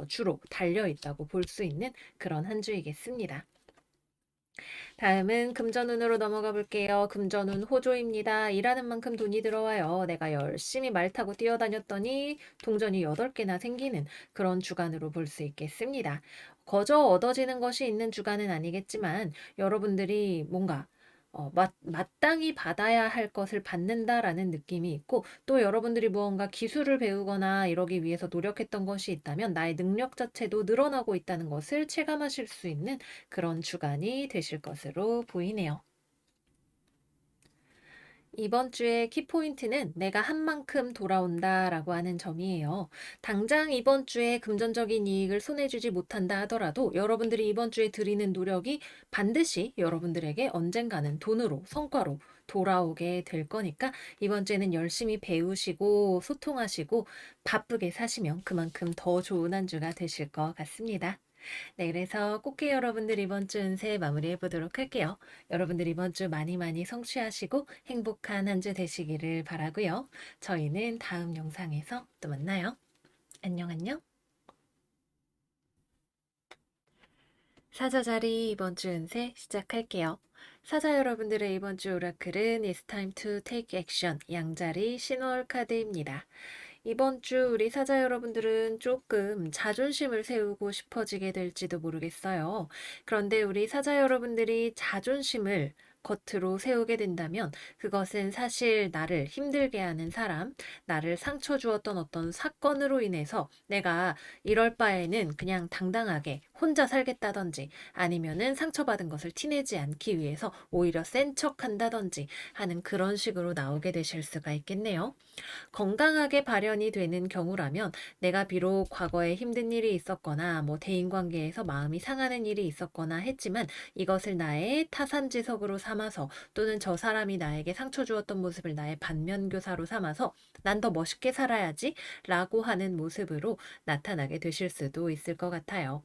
주로 달려 있다고 볼 수 있는 그런 한 주이겠습니다. 다음은 금전운으로 넘어가 볼게요. 금전운 호조입니다. 일하는 만큼 돈이 들어와요. 내가 열심히 말 타고 뛰어다녔더니 동전이 8개나 생기는 그런 주간으로 볼 수 있겠습니다. 거저 얻어지는 것이 있는 주간은 아니겠지만 여러분들이 뭔가 마땅히 받아야 할 것을 받는다라는 느낌이 있고 또 여러분들이 무언가 기술을 배우거나 이러기 위해서 노력했던 것이 있다면 나의 능력 자체도 늘어나고 있다는 것을 체감하실 수 있는 그런 주간이 되실 것으로 보이네요. 이번 주의 키포인트는 내가 한 만큼 돌아온다라고 하는 점이에요. 당장 이번 주에 금전적인 이익을 손해주지 못한다 하더라도 여러분들이 이번 주에 들이는 노력이 반드시 여러분들에게 언젠가는 돈으로, 성과로 돌아오게 될 거니까 이번 주에는 열심히 배우시고 소통하시고 바쁘게 사시면 그만큼 더 좋은 한 주가 되실 것 같습니다. 네, 그래서 꽃게 여러분들 이번 주 운세 마무리해 보도록 할게요. 여러분들 이번 주 많이 많이 성취하시고 행복한 한 주 되시기를 바라고요. 저희는 다음 영상에서 또 만나요. 안녕, 안녕. 사자자리 이번 주 운세 시작할게요. 사자 여러분들의 이번 주 오라클은 It's time to take action 양자리 신월 카드입니다. 이번 주 우리 사자 여러분들은 조금 자존심을 세우고 싶어지게 될지도 모르겠어요. 그런데 우리 사자 여러분들이 자존심을 겉으로 세우게 된다면 그것은 사실 나를 힘들게 하는 사람, 나를 상처 주었던 어떤 사건으로 인해서 내가 이럴 바에는 그냥 당당하게 혼자 살겠다든지 아니면은 상처받은 것을 티내지 않기 위해서 오히려 센 척 한다든지 하는 그런 식으로 나오게 되실 수가 있겠네요. 건강하게 발현이 되는 경우라면 내가 비록 과거에 힘든 일이 있었거나 뭐 대인관계에서 마음이 상하는 일이 있었거나 했지만 이것을 나의 타산지석으로 삼아서 또는 저 사람이 나에게 상처 주었던 모습을 나의 반면교사로 삼아서 난 더 멋있게 살아야지 라고 하는 모습으로 나타나게 되실 수도 있을 것 같아요.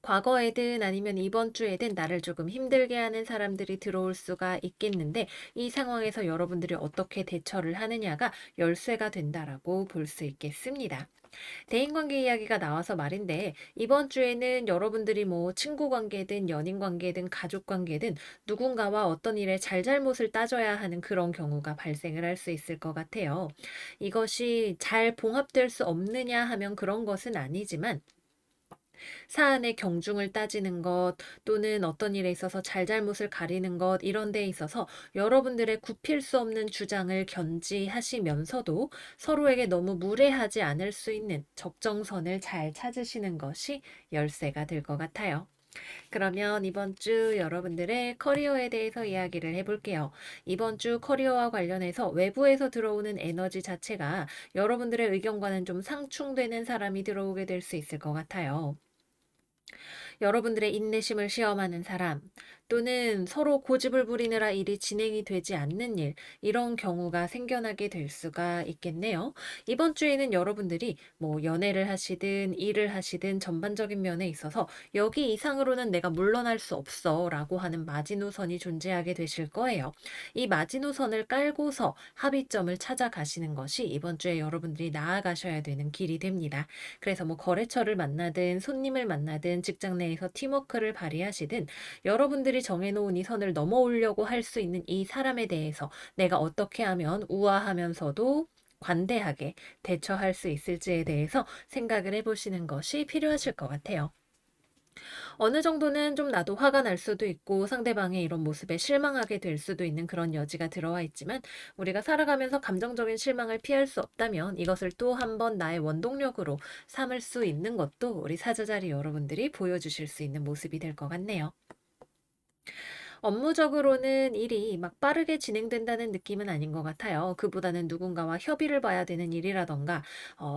과거에든 아니면 이번 주에든 나를 조금 힘들게 하는 사람들이 들어올 수가 있겠는데 이 상황에서 여러분들이 어떻게 대처를 하느냐가 열쇠가 된다라고 볼 수 있겠습니다. 대인관계 이야기가 나와서 말인데 이번 주에는 여러분들이 뭐 친구 관계든 연인 관계든 가족 관계든 누군가와 어떤 일에 잘잘못을 따져야 하는 그런 경우가 발생을 할 수 있을 것 같아요. 이것이 잘 봉합될 수 없느냐 하면 그런 것은 아니지만 사안의 경중을 따지는 것 또는 어떤 일에 있어서 잘잘못을 가리는 것 이런 데 있어서 여러분들의 굽힐 수 없는 주장을 견지하시면서도 서로에게 너무 무례하지 않을 수 있는 적정선을 잘 찾으시는 것이 열쇠가 될 것 같아요. 그러면 이번 주 여러분들의 커리어에 대해서 이야기를 해볼게요. 이번 주 커리어와 관련해서 외부에서 들어오는 에너지 자체가 여러분들의 의견과는 좀 상충되는 사람이 들어오게 될 수 있을 것 같아요. 여러분들의 인내심을 시험하는 사람, 또는 서로 고집을 부리느라 일이 진행이 되지 않는 일, 이런 경우가 생겨나게 될 수가 있겠네요. 이번 주에는 여러분들이 뭐 연애를 하시든 일을 하시든 전반적인 면에 있어서 여기 이상으로는 내가 물러날 수 없어 라고 하는 마지노선이 존재하게 되실 거예요. 이 마지노선을 깔고서 합의점을 찾아가시는 것이 이번 주에 여러분들이 나아가셔야 되는 길이 됩니다. 그래서 뭐 거래처를 만나든 손님을 만나든 직장 내에서 팀워크를 발휘하시든 여러분들이 정해놓은 이 선을 넘어오려고 할 수 있는 이 사람에 대해서 내가 어떻게 하면 우아하면서도 관대하게 대처할 수 있을지에 대해서 생각을 해보시는 것이 필요하실 것 같아요. 어느 정도는 좀 나도 화가 날 수도 있고 상대방의 이런 모습에 실망하게 될 수도 있는 그런 여지가 들어와 있지만 우리가 살아가면서 감정적인 실망을 피할 수 없다면 이것을 또 한 번 나의 원동력으로 삼을 수 있는 것도 우리 사자자리 여러분들이 보여주실 수 있는 모습이 될 것 같네요. 업무적으로는 일이 막 빠르게 진행된다는 느낌은 아닌 것 같아요. 그보다는 누군가와 협의를 봐야 되는 일이라던가,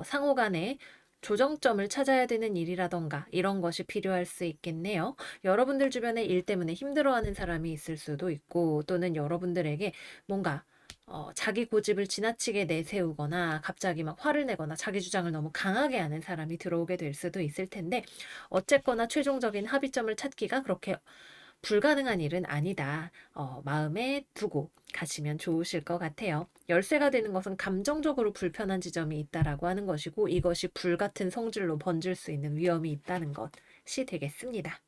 상호 간에 조정점을 찾아야 되는 일이라던가, 이런 것이 필요할 수 있겠네요. 여러분들 주변에 일 때문에 힘들어하는 사람이 있을 수도 있고, 또는 여러분들에게 뭔가 자기 고집을 지나치게 내세우거나 갑자기 막 화를 내거나 자기 주장을 너무 강하게 하는 사람이 들어오게 될 수도 있을 텐데 어쨌거나 최종적인 합의점을 찾기가 그렇게 불가능한 일은 아니다. 마음에 두고 가시면 좋으실 것 같아요. 열쇠가 되는 것은 감정적으로 불편한 지점이 있다라고 하는 것이고 이것이 불같은 성질로 번질 수 있는 위험이 있다는 것이 되겠습니다.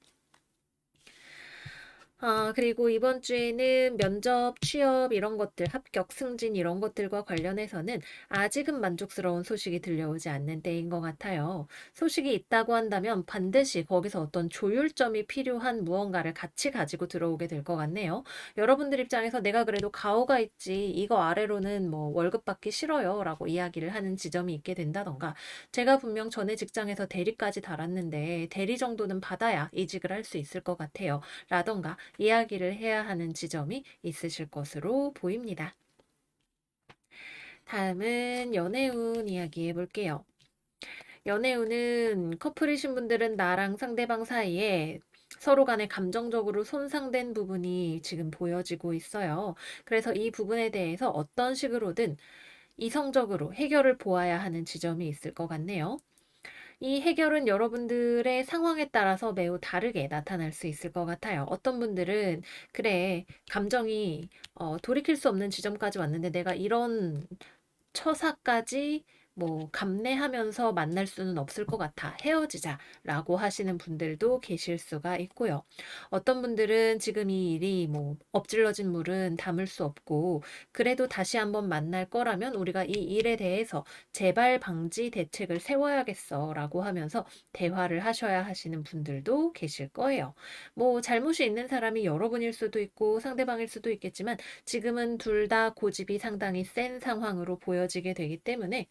그리고 이번 주에는 면접, 취업 이런 것들, 합격, 승진 이런 것들과 관련해서는 아직은 만족스러운 소식이 들려오지 않는 때인 것 같아요. 소식이 있다고 한다면 반드시 거기서 어떤 조율점이 필요한 무언가를 같이 가지고 들어오게 될 것 같네요. 여러분들 입장에서 내가 그래도 가오가 있지, 이거 아래로는 뭐 월급 받기 싫어요 라고 이야기를 하는 지점이 있게 된다던가, 제가 분명 전에 직장에서 대리까지 달았는데 대리 정도는 받아야 이직을 할 수 있을 것 같아요. 라던가 이야기를 해야 하는 지점이 있으실 것으로 보입니다. 다음은 연애운 이야기 해볼게요. 연애운은 커플이신 분들은 나랑 상대방 사이에 서로 간에 감정적으로 손상된 부분이 지금 보여지고 있어요. 그래서 이 부분에 대해서 어떤 식으로든 이성적으로 해결을 보아야 하는 지점이 있을 것 같네요. 이 해결은 여러분들의 상황에 따라서 매우 다르게 나타날 수 있을 것 같아요. 어떤 분들은 그래, 감정이 돌이킬 수 없는 지점까지 왔는데 내가 이런 처사까지 뭐 감내하면서 만날 수는 없을 것 같아. 헤어지자라고 하시는 분들도 계실 수가 있고요. 어떤 분들은 지금 이 일이 뭐 엎질러진 물은 담을 수 없고 그래도 다시 한번 만날 거라면 우리가 이 일에 대해서 재발 방지 대책을 세워야겠어라고 하면서 대화를 하셔야 하시는 분들도 계실 거예요. 뭐 잘못이 있는 사람이 여러분일 수도 있고 상대방일 수도 있겠지만 지금은 둘 다 고집이 상당히 센 상황으로 보여지게 되기 때문에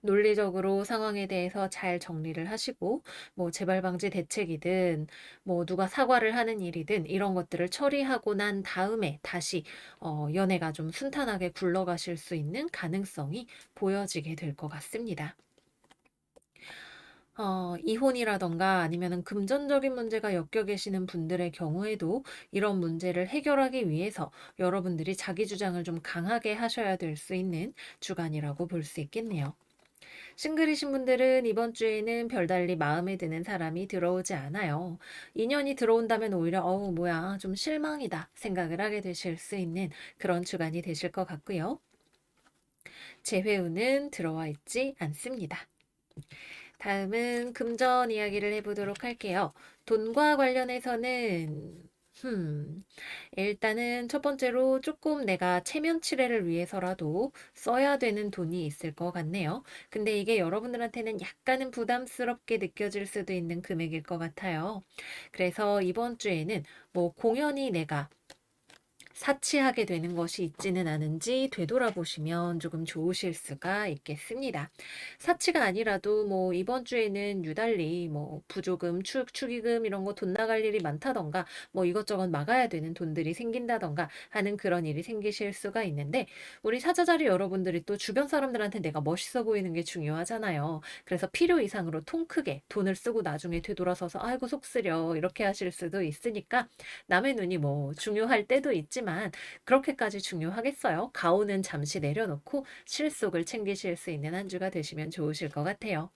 논리적으로 상황에 대해서 잘 정리를 하시고 뭐 재발 방지 대책이든 뭐 누가 사과를 하는 일이든 이런 것들을 처리하고 난 다음에 다시 연애가 좀 순탄하게 굴러가실 수 있는 가능성이 보여지게 될 것 같습니다. 이혼이라던가 아니면은 금전적인 문제가 엮여 계시는 분들의 경우에도 이런 문제를 해결하기 위해서 여러분들이 자기 주장을 좀 강하게 하셔야 될 수 있는 주간이라고 볼 수 있겠네요. 싱글이신 분들은 이번 주에는 별달리 마음에 드는 사람이 들어오지 않아요. 인연이 들어온다면 오히려 뭐야 좀 실망이다 생각을 하게 되실 수 있는 그런 주간이 되실 것 같고요. 재회운은 들어와 있지 않습니다. 다음은 금전 이야기를 해보도록 할게요. 돈과 관련해서는 일단은 첫 번째로 조금 내가 체면 칠해를 위해서라도 써야 되는 돈이 있을 것 같네요. 근데 이게 여러분들한테는 약간은 부담스럽게 느껴질 수도 있는 금액일 것 같아요. 그래서 이번 주에는 뭐 공연히 내가 사치하게 되는 것이 있지는 않은지 되돌아보시면 조금 좋으실 수가 있겠습니다. 사치가 아니라도 뭐 이번 주에는 유달리 뭐 부조금, 축의금 이런 거 돈 나갈 일이 많다던가 뭐 이것저것 막아야 되는 돈들이 생긴다던가 하는 그런 일이 생기실 수가 있는데 우리 사자자리 여러분들이 또 주변 사람들한테 내가 멋있어 보이는 게 중요하잖아요. 그래서 필요 이상으로 통 크게 돈을 쓰고 나중에 되돌아서서 아이고 속 쓰려 이렇게 하실 수도 있으니까 남의 눈이 뭐 중요할 때도 있지만 그렇게까지 중요하겠어요? 가오는 잠시 내려놓고 실속을 챙기실 수 있는 한 주가 되시면 좋으실 것 같아요.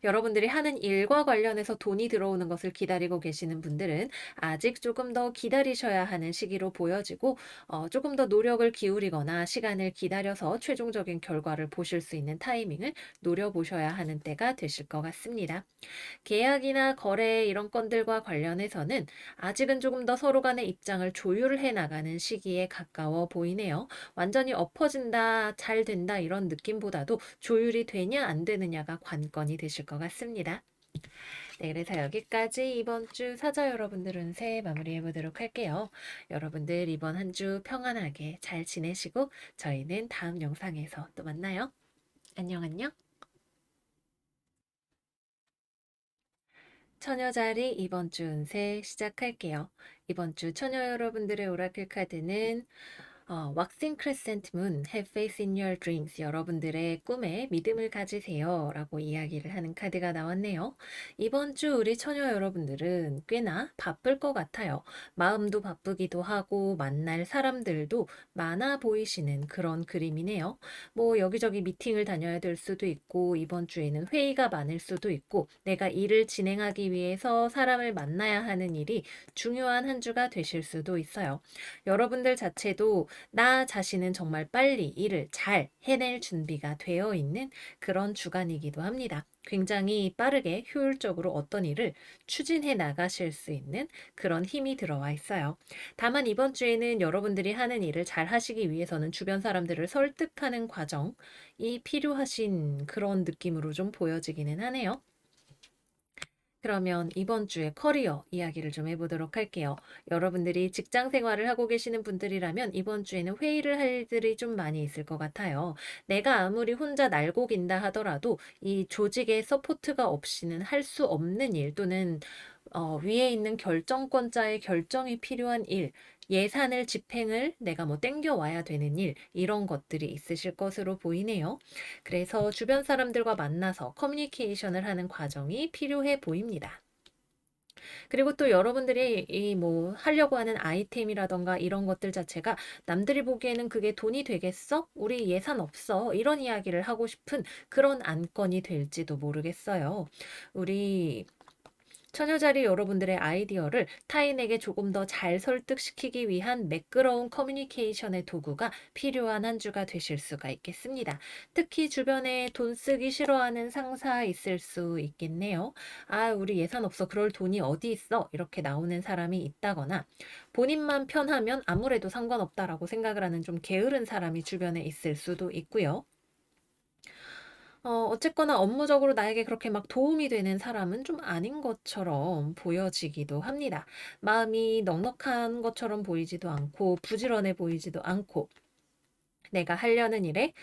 여러분들이 하는 일과 관련해서 돈이 들어오는 것을 기다리고 계시는 분들은 아직 조금 더 기다리셔야 하는 시기로 보여지고 조금 더 노력을 기울이거나 시간을 기다려서 최종적인 결과를 보실 수 있는 타이밍을 노려보셔야 하는 때가 되실 것 같습니다. 계약이나 거래 이런 건들과 관련해서는 아직은 조금 더 서로 간의 입장을 조율해 나가는 시기에 가까워 보이네요. 완전히 엎어진다, 잘 된다 이런 느낌보다도 조율이 되냐 안 되느냐가 관건이 되실 것 같습니다. 네, 그래서 여기까지 이번 주 사자 여러분들 운세 마무리해 보도록 할게요. 여러분들 이번 한 주 평안하게 잘 지내시고 저희는 다음 영상에서 또 만나요. 안녕 안녕. 처녀자리 이번 주 운세 시작할게요. 이번 주 처녀 여러분들의 오라클 카드는 왁싱 크레센트 문, Have faith in your dreams. 여러분들의 꿈에 믿음을 가지세요. 라고 이야기를 하는 카드가 나왔네요. 이번 주 우리 처녀 여러분들은 꽤나 바쁠 것 같아요. 마음도 바쁘기도 하고 만날 사람들도 많아 보이시는 그런 그림이네요. 뭐 여기저기 미팅을 다녀야 될 수도 있고 이번 주에는 회의가 많을 수도 있고 내가 일을 진행하기 위해서 사람을 만나야 하는 일이 중요한 한 주가 되실 수도 있어요. 여러분들 자체도 나 자신은 정말 빨리 일을 잘 해낼 준비가 되어 있는 그런 주간이기도 합니다. 굉장히 빠르게 효율적으로 어떤 일을 추진해 나가실 수 있는 그런 힘이 들어와 있어요. 다만 이번 주에는 여러분들이 하는 일을 잘 하시기 위해서는 주변 사람들을 설득하는 과정이 필요하신 그런 느낌으로 좀 보여지기는 하네요. 그러면 이번 주에 커리어 이야기를 좀 해보도록 할게요. 여러분들이 직장 생활을 하고 계시는 분들이라면 이번 주에는 회의를 할 일들이 좀 많이 있을 것 같아요. 내가 아무리 혼자 날고 긴다 하더라도 이 조직의 서포트가 없이는 할 수 없는 일 또는 위에 있는 결정권자의 결정이 필요한 일, 예산을 집행을 내가 뭐 땡겨와야 되는 일, 이런 것들이 있으실 것으로 보이네요. 그래서 주변 사람들과 만나서 커뮤니케이션을 하는 과정이 필요해 보입니다. 그리고 또 여러분들이 이 뭐 하려고 하는 아이템이라던가 이런 것들 자체가 남들이 보기에는 그게 돈이 되겠어? 우리 예산 없어. 이런 이야기를 하고 싶은 그런 안건이 될지도 모르겠어요. 우리 처녀자리 여러분들의 아이디어를 타인에게 조금 더 잘 설득시키기 위한 매끄러운 커뮤니케이션의 도구가 필요한 한 주가 되실 수가 있겠습니다. 특히 주변에 돈 쓰기 싫어하는 상사 있을 수 있겠네요. 아, 우리 예산 없어. 그럴 돈이 어디 있어? 이렇게 나오는 사람이 있다거나 본인만 편하면 아무래도 상관없다라고 생각을 하는 좀 게으른 사람이 주변에 있을 수도 있고요. 어쨌거나 업무적으로 나에게 그렇게 막 도움이 되는 사람은 좀 아닌 것처럼 보여지기도 합니다. 마음이 넉넉한 것처럼 보이지도 않고 부지런해 보이지도 않고 내가 하려는 일에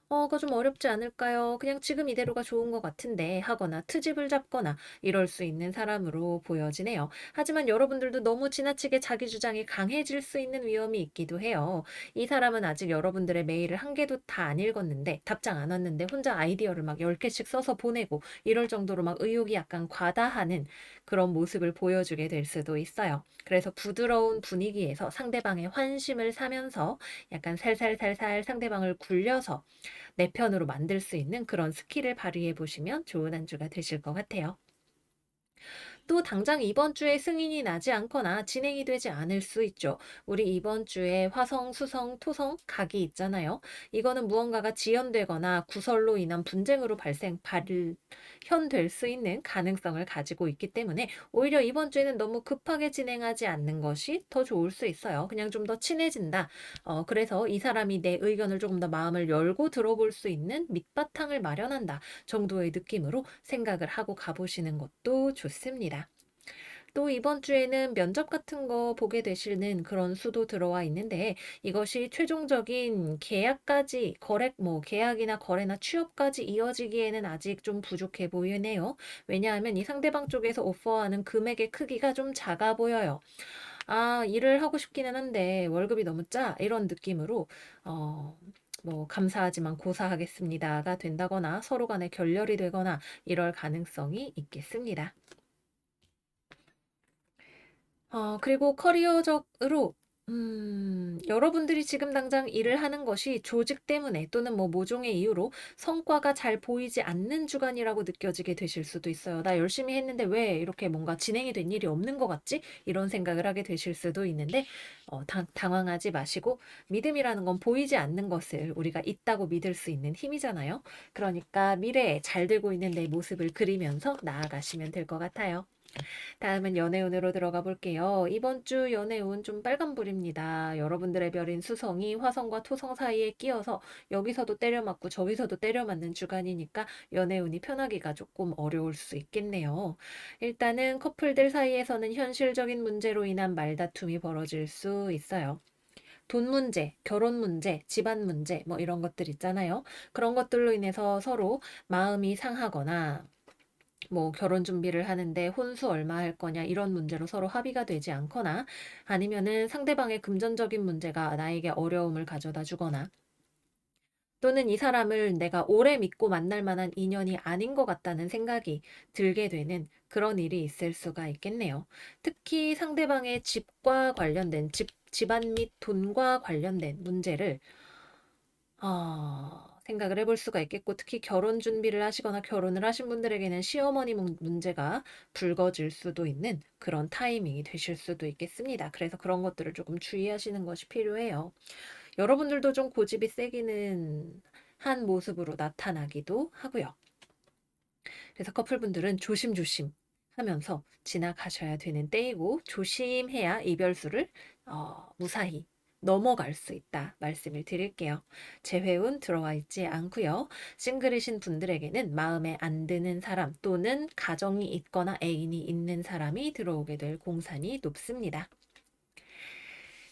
그거 좀 어렵지 않을까요? 그냥 지금 이대로가 좋은 것 같은데 하거나 트집을 잡거나 이럴 수 있는 사람으로 보여지네요. 하지만 여러분들도 너무 지나치게 자기 주장이 강해질 수 있는 위험이 있기도 해요. 이 사람은 아직 여러분들의 메일을 한 개도 다 안 읽었는데 답장 안 왔는데 혼자 아이디어를 막 10개씩 써서 보내고 이럴 정도로 막 의욕이 약간 과다하는 그런 모습을 보여주게 될 수도 있어요. 그래서 부드러운 분위기에서 상대방의 환심을 사면서 약간 살살살살 상대방을 굴려서 내 편으로 만들 수 있는 그런 스킬을 발휘해 보시면 좋은 한 주가 되실 것 같아요. 또 당장 이번 주에 승인이 나지 않거나 진행이 되지 않을 수 있죠. 우리 이번 주에 화성, 수성, 토성, 각이 있잖아요. 이거는 무언가가 지연되거나 구설로 인한 분쟁으로 발현될 수 있는 가능성을 가지고 있기 때문에 오히려 이번 주에는 너무 급하게 진행하지 않는 것이 더 좋을 수 있어요. 그냥 좀 더 친해진다. 그래서 이 사람이 내 의견을 조금 더 마음을 열고 들어볼 수 있는 밑바탕을 마련한다 정도의 느낌으로 생각을 하고 가보시는 것도 좋습니다. 또 이번 주에는 면접 같은 거 보게 되시는 그런 수도 들어와 있는데 이것이 최종적인 계약까지 계약이나 거래나 취업까지 이어지기에는 아직 좀 부족해 보이네요. 왜냐하면 이 상대방 쪽에서 오퍼하는 금액의 크기가 좀 작아 보여요. 아, 일을 하고 싶기는 한데 월급이 너무 이런 느낌으로 어, 감사하지만 고사하겠습니다가 된다거나 서로 간에 결렬이 되거나 이럴 가능성이 있겠습니다. 그리고 커리어적으로 여러분들이 지금 당장 일을 하는 것이 조직 때문에 또는 뭐 모종의 이유로 성과가 잘 보이지 않는 주간이라고 느껴지게 되실 수도 있어요. '나 열심히 했는데 왜 이렇게 뭔가 진행이 된 일이 없는 것 같지?' 이런 생각을 하게 되실 수도 있는데 당황하지 마시고 믿음이라는 건 보이지 않는 것을 우리가 있다고 믿을 수 있는 힘이잖아요. 그러니까 미래에 잘 되고 있는 내 모습을 그리면서 나아가시면 될 것 같아요. 다음은 연애운으로 들어가 볼게요. 이번 주 연애운 좀 빨간불입니다. 여러분들의 별인 수성이 화성과 토성 사이에 끼어서 여기서도 때려 맞고 저기서도 때려 맞는 주간이니까 연애운이 편하기가 조금 어려울 수 있겠네요. 일단은 커플들 사이에서는 현실적인 문제로 인한 말다툼이 벌어질 수 있어요. 돈 문제, 결혼 문제, 집안 문제, 뭐 이런 것들 있잖아요. 그런 것들로 인해서 서로 마음이 상하거나 결혼 준비를 하는데 혼수 얼마 할 거냐 이런 문제로 서로 합의가 되지 않거나 아니면은 상대방의 금전적인 문제가 나에게 어려움을 가져다 주거나 또는 이 사람을 내가 오래 믿고 만날 만한 인연이 아닌 것 같다는 생각이 들게 되는 그런 일이 있을 수가 있겠네요. 특히 상대방의 집과 관련된 집안 및 돈과 관련된 문제를 생각을 해볼 수가 있겠고 특히 결혼 준비를 하시거나 결혼을 하신 분들에게는 시어머니 문제가 불거질 수도 있는 그런 타이밍이 되실 수도 있겠습니다. 그래서 그런 것들을 조금 주의하시는 것이 필요해요. 여러분들도 좀 고집이 세기는 한 모습으로 나타나기도 하고요. 그래서 커플분들은 조심조심 하면서 지나가셔야 되는 때이고 조심해야 이별수를 무사히 넘어갈 수 있다 말씀을 드릴게요. 재회운 들어와 있지 않고요. 싱글이신 분들에게는 마음에 안 드는 사람 또는 가정이 있거나 애인이 있는 사람이 들어오게 될 공산이 높습니다.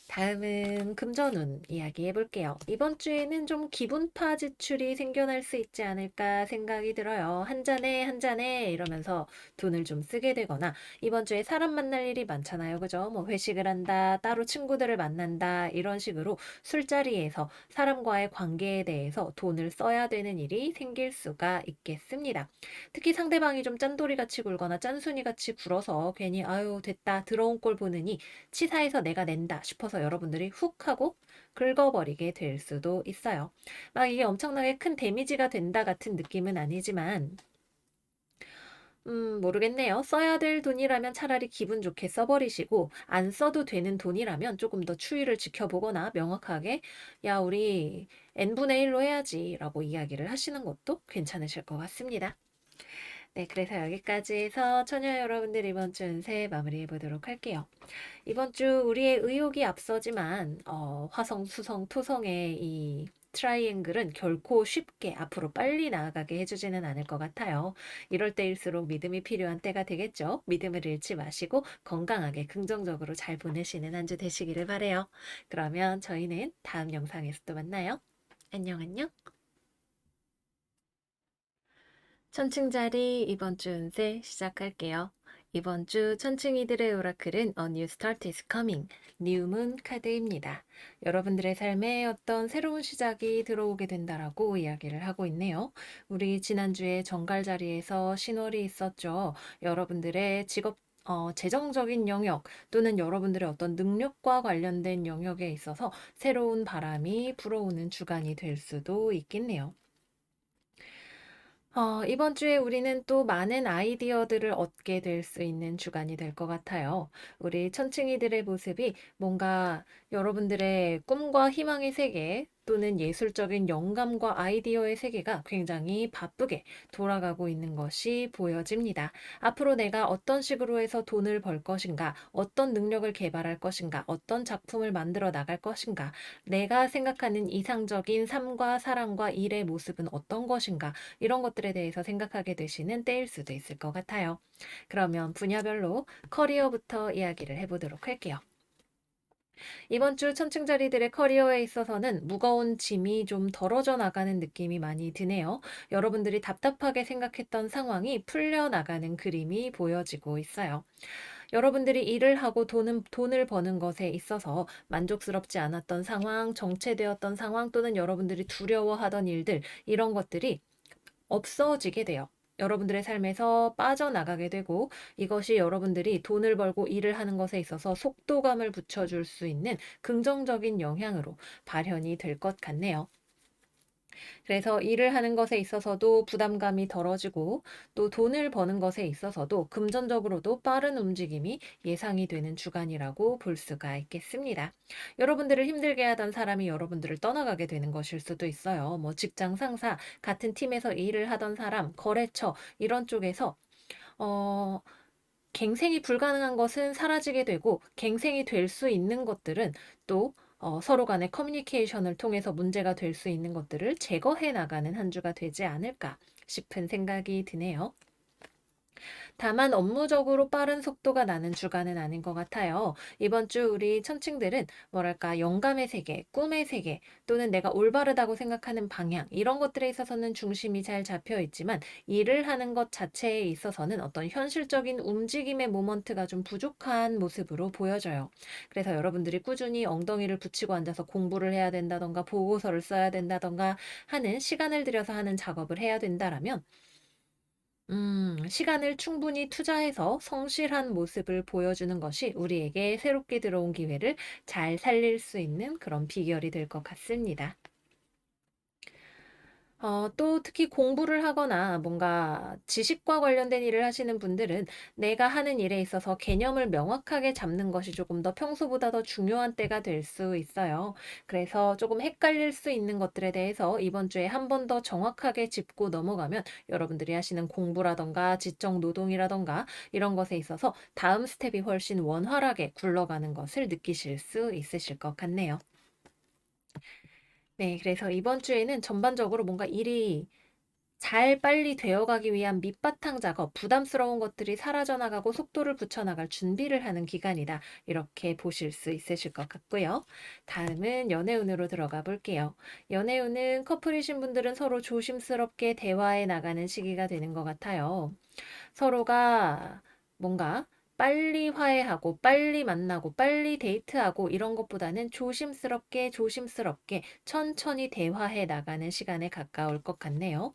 다음은 금전운 이야기해 볼게요. 이번 주에는 좀 기분파 지출이 생겨날 수 있지 않을까 생각이 들어요. 한 잔에 한 잔에 이러면서 돈을 좀 쓰게 되거나 이번 주에 사람 만날 일이 많잖아요. 그죠? 뭐 회식을 한다, 따로 친구들을 만난다 이런 식으로 술자리에서 사람과의 관계에 대해서 돈을 써야 되는 일이 생길 수가 있겠습니다. 특히 상대방이 좀 짠돌이같이 굴거나 짠순이같이 굴어서 괜히 아유 됐다 들어온 꼴 보느니 치사해서 내가 낸다 싶어서 여러분들이 훅 하고 긁어버리게 될 수도 있어요. 막 이게 엄청나게 큰 데미지가 된다 같은 느낌은 아니지만 모르겠네요. 써야 될 돈이라면 차라리 기분 좋게 써버리시고, 안 써도 되는 돈이라면 조금 더 추이를 지켜보거나 명확하게, 야, 우리 n분의 1로 해야지 라고 이야기를 하시는 것도 괜찮으실 것 같습니다. 네, 그래서 여기까지 해서 처녀 여러분들 이번 주 운세 마무리해 보도록 할게요. 이번 주 우리의 의욕이 앞서지만 화성, 수성, 토성의 이 트라이앵글은 결코 쉽게 앞으로 빨리 나아가게 해주지는 않을 것 같아요. 이럴 때일수록 믿음이 필요한 때가 되겠죠. 믿음을 잃지 마시고 건강하게 긍정적으로 잘 보내시는 한 주 되시기를 바래요. 그러면 저희는 다음 영상에서 또 만나요. 안녕 안녕. 천층자리 이번 주 운세 시작할게요. 이번 주 천층이들의 오라클은 A New Start is Coming, New Moon 카드입니다. 여러분들의 삶에 어떤 새로운 시작이 들어오게 된다라고 이야기를 하고 있네요. 우리 지난주에 정갈 자리에서 신월이 있었죠. 여러분들의 직업 재정적인 영역 또는 여러분들의 어떤 능력과 관련된 영역에 있어서 새로운 바람이 불어오는 주간이 될 수도 있겠네요. 이번 주에 우리는 또 많은 아이디어들을 얻게 될 수 있는 주간이 될 것 같아요. 우리 천칭이들의 모습이 뭔가 여러분들의 꿈과 희망의 세계 또는 예술적인 영감과 아이디어의 세계가 굉장히 바쁘게 돌아가고 있는 것이 보여집니다. 앞으로 내가 어떤 식으로 해서 돈을 벌 것인가, 어떤 능력을 개발할 것인가, 어떤 작품을 만들어 나갈 것인가, 내가 생각하는 이상적인 삶과 사랑과 일의 모습은 어떤 것인가, 이런 것들에 대해서 생각하게 되시는 때일 수도 있을 것 같아요. 그러면 분야별로 커리어부터 이야기를 해보도록 할게요. 이번 주 천층자리들의 커리어에 있어서는 무거운 짐이 좀 덜어져 나가는 느낌이 많이 드네요. 여러분들이 답답하게 생각했던 상황이 풀려 나가는 그림이 보여지고 있어요. 여러분들이 일을 하고 돈을 버는 것에 있어서 만족스럽지 않았던 상황, 정체되었던 상황 또는 여러분들이 두려워하던 일들, 이런 것들이 없어지게 돼요. 여러분들의 삶에서 빠져나가게 되고 이것이 여러분들이 돈을 벌고 일을 하는 것에 있어서 속도감을 붙여줄 수 있는 긍정적인 영향으로 발현이 될 것 같네요. 그래서 일을 하는 것에 있어서도 부담감이 덜어지고 또 돈을 버는 것에 있어서도 금전적으로도 빠른 움직임이 예상이 되는 주간이라고 볼 수가 있겠습니다. 여러분들을 힘들게 하던 사람이 여러분들을 떠나가게 되는 것일 수도 있어요. 뭐 직장 상사, 같은 팀에서 일을 하던 사람, 거래처 이런 쪽에서 어, 갱생이 불가능한 것은 사라지게 되고 갱생이 될 수 있는 것들은 또 서로 간의 커뮤니케이션을 통해서 문제가 될 수 있는 것들을 제거해 나가는 한 주가 되지 않을까 싶은 생각이 드네요. 다만 업무적으로 빠른 속도가 나는 주간은 아닌 것 같아요. 이번 주 우리 천층들은 뭐랄까 영감의 세계, 꿈의 세계 또는 내가 올바르다고 생각하는 방향 이런 것들에 있어서는 중심이 잘 잡혀 있지만 일을 하는 것 자체에 있어서는 어떤 현실적인 움직임의 모먼트가 좀 부족한 모습으로 보여져요. 그래서 여러분들이 꾸준히 엉덩이를 붙이고 앉아서 공부를 해야 된다던가 보고서를 써야 된다던가 하는 시간을 들여서 하는 작업을 해야 된다라면 시간을 충분히 투자해서 성실한 모습을 보여주는 것이 우리에게 새롭게 들어온 기회를 잘 살릴 수 있는 그런 비결이 될 것 같습니다. 또 특히 공부를 하거나 뭔가 지식과 관련된 일을 하시는 분들은 내가 하는 일에 있어서 개념을 명확하게 잡는 것이 조금 더 평소보다 더 중요한 때가 될 수 있어요. 그래서 조금 헷갈릴 수 있는 것들에 대해서 이번 주에 한 번 더 정확하게 짚고 넘어가면 여러분들이 하시는 공부라던가 지적 노동이라던가 이런 것에 있어서 다음 스텝이 훨씬 원활하게 굴러가는 것을 느끼실 수 있으실 것 같네요. 네, 그래서 이번 주에는 전반적으로 뭔가 일이 잘 빨리 되어가기 위한 밑바탕 작업, 부담스러운 것들이 사라져 나가고 속도를 붙여 나갈 준비를 하는 기간이다. 이렇게 보실 수 있으실 것 같고요. 다음은 연애운으로 들어가 볼게요. 연애운은 커플이신 분들은 서로 조심스럽게 대화해 나가는 시기가 되는 것 같아요. 서로가 뭔가 빨리 화해하고 빨리 만나고 빨리 데이트하고 이런 것보다는 조심스럽게 조심스럽게 천천히 대화해 나가는 시간에 가까울 것 같네요.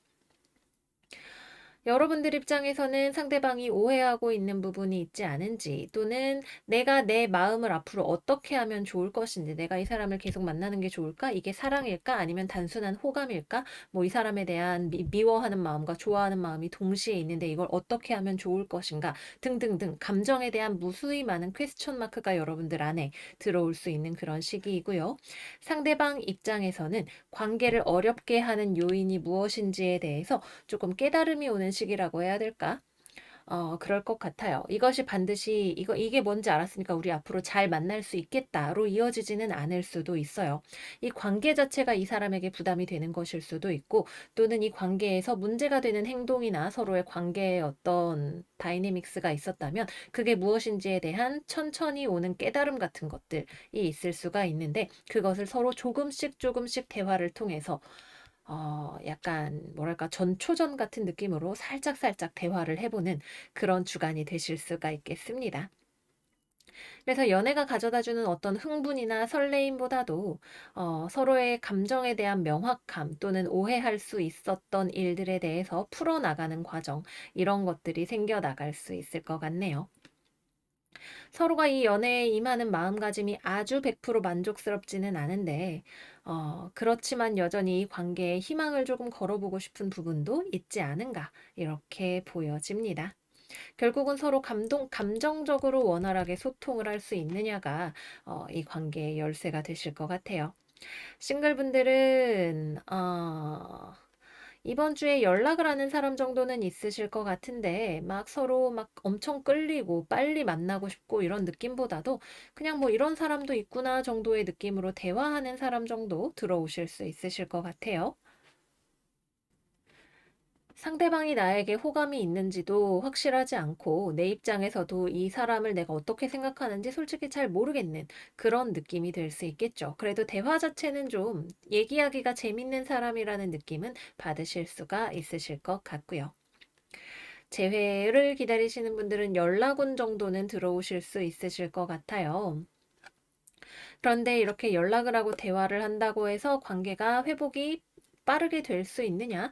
여러분들 입장에서는 상대방이 오해하고 있는 부분이 있지 않은지, 또는 내가 내 마음을 앞으로 어떻게 하면 좋을 것인지, 내가 이 사람을 계속 만나는 게 좋을까? 이게 사랑일까? 아니면 단순한 호감일까? 뭐 이 사람에 대한 미워하는 마음과 좋아하는 마음이 동시에 있는데 이걸 어떻게 하면 좋을 것인가? 등등등 감정에 대한 무수히 많은 퀘스천 마크가 여러분들 안에 들어올 수 있는 그런 시기이고요. 상대방 입장에서는 관계를 어렵게 하는 요인이 무엇인지에 대해서 조금 깨달음이 오는 시기라고 해야 될까? 그럴 것 같아요. 이것이 반드시 이게 뭔지 알았으니까 우리 앞으로 잘 만날 수 있겠다로 이어지지는 않을 수도 있어요. 이 관계 자체가 이 사람에게 부담이 되는 것일 수도 있고, 또는 이 관계에서 문제가 되는 행동이나 서로의 관계에 어떤 다이내믹스가 있었다면 그게 무엇인지에 대한 천천히 오는 깨달음 같은 것들이 있을 수가 있는데, 그것을 서로 조금씩 조금씩 대화를 통해서 약간 뭐랄까 전초전 같은 느낌으로 살짝살짝 대화를 해보는 그런 주간이 되실 수가 있겠습니다. 그래서 연애가 가져다주는 어떤 흥분이나 설레임보다도 서로의 감정에 대한 명확함, 또는 오해할 수 있었던 일들에 대해서 풀어나가는 과정, 이런 것들이 생겨나갈 수 있을 것 같네요. 서로가 이 연애에 임하는 마음가짐이 아주 100% 만족스럽지는 않은데, 그렇지만 여전히 이 관계에 희망을 조금 걸어보고 싶은 부분도 있지 않은가, 이렇게 보여집니다. 결국은 서로 감정적으로 원활하게 소통을 할 수 있느냐가 이 관계의 열쇠가 되실 것 같아요. 싱글분들은 이번 주에 연락을 하는 사람 정도는 있으실 것 같은데, 막 서로 막 엄청 끌리고 빨리 만나고 싶고 이런 느낌보다도 그냥 뭐 이런 사람도 있구나 정도의 느낌으로 대화하는 사람 정도 들어오실 수 있으실 것 같아요. 상대방이 나에게 호감이 있는지도 확실하지 않고, 내 입장에서도 이 사람을 내가 어떻게 생각하는지 솔직히 잘 모르겠는 그런 느낌이 들 수 있겠죠. 그래도 대화 자체는 좀 얘기하기가 재밌는 사람이라는 느낌은 받으실 수가 있으실 것 같고요. 재회를 기다리시는 분들은 연락 온 정도는 들어오실 수 있으실 것 같아요. 그런데 이렇게 연락을 하고 대화를 한다고 해서 관계가 회복이 빠르게 될 수 있느냐?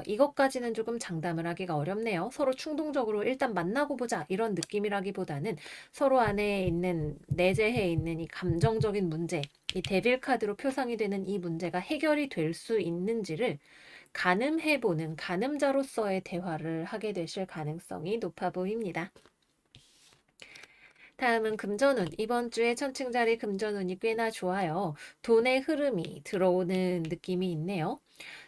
이것까지는 조금 장담을 하기가 어렵네요. 서로 충동적으로 일단 만나고 보자 이런 느낌이라기보다는 서로 안에 있는 내재해 있는 이 감정적인 문제, 이 데빌 카드로 표상이 되는 이 문제가 해결이 될 수 있는지를 가늠해보는 가늠자로서의 대화를 하게 되실 가능성이 높아 보입니다. 다음은 금전운. 이번 주에 천칭자리 금전운이 꽤나 좋아요. 돈의 흐름이 들어오는 느낌이 있네요.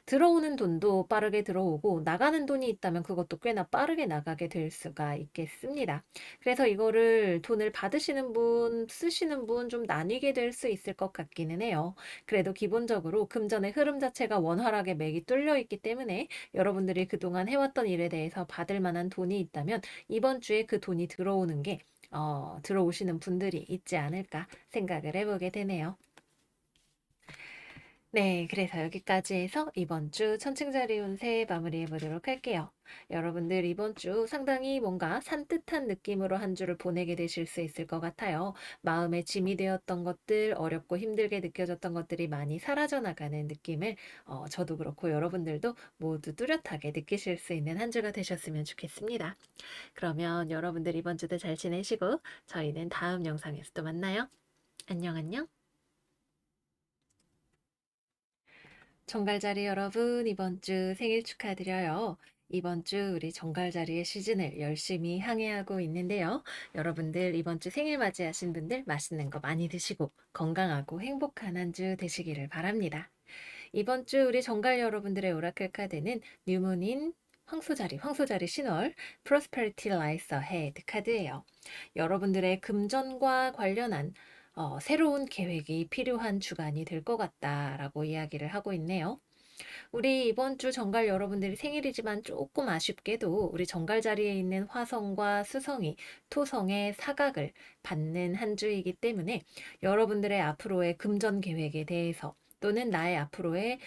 들어오는 돈도 빠르게 들어오고, 나가는 돈이 있다면 그것도 꽤나 빠르게 나가게 될 수가 있겠습니다. 그래서 이거를 돈을 받으시는 분, 쓰시는 분 좀 나뉘게 될 수 있을 것 같기는 해요. 그래도 기본적으로 금전의 흐름 자체가 원활하게 맥이 뚫려 있기 때문에 여러분들이 그동안 해왔던 일에 대해서 받을 만한 돈이 있다면 이번 주에 그 돈이 들어오는 게 들어오시는 분들이 있지 않을까 생각을 해보게 되네요. 네, 그래서 여기까지 해서 이번 주 천칭자리 운세 마무리해 보도록 할게요. 여러분들 이번 주 상당히 뭔가 산뜻한 느낌으로 한 주를 보내게 되실 수 있을 것 같아요. 마음에 짐이 되었던 것들, 어렵고 힘들게 느껴졌던 것들이 많이 사라져 나가는 느낌을 저도 그렇고 여러분들도 모두 뚜렷하게 느끼실 수 있는 한 주가 되셨으면 좋겠습니다. 그러면 여러분들 이번 주도 잘 지내시고 저희는 다음 영상에서 또 만나요. 안녕, 안녕. 정갈자리 여러분, 이번 주 생일 축하드려요. 이번 주 우리 정갈자리의 시즌을 열심히 항해하고 있는데요. 여러분들 이번 주 생일 맞이하신 분들 맛있는 거 많이 드시고 건강하고 행복한 한 주 되시기를 바랍니다. 이번 주 우리 정갈 여러분들의 오라클 카드는 뉴문인 황소자리 신월 프로스페리티 라이스 헤드 카드예요. 여러분들의 금전과 관련한 새로운 계획이 필요한 주간이 될 것 같다라고 이야기를 하고 있네요. 우리 이번 주 정갈 여러분들이 생일이지만 조금 아쉽게도 우리 정갈 자리에 있는 화성과 수성이 토성의 사각을 받는 한 주이기 때문에 여러분들의 앞으로의 금전 계획에 대해서 또는 나의 앞으로의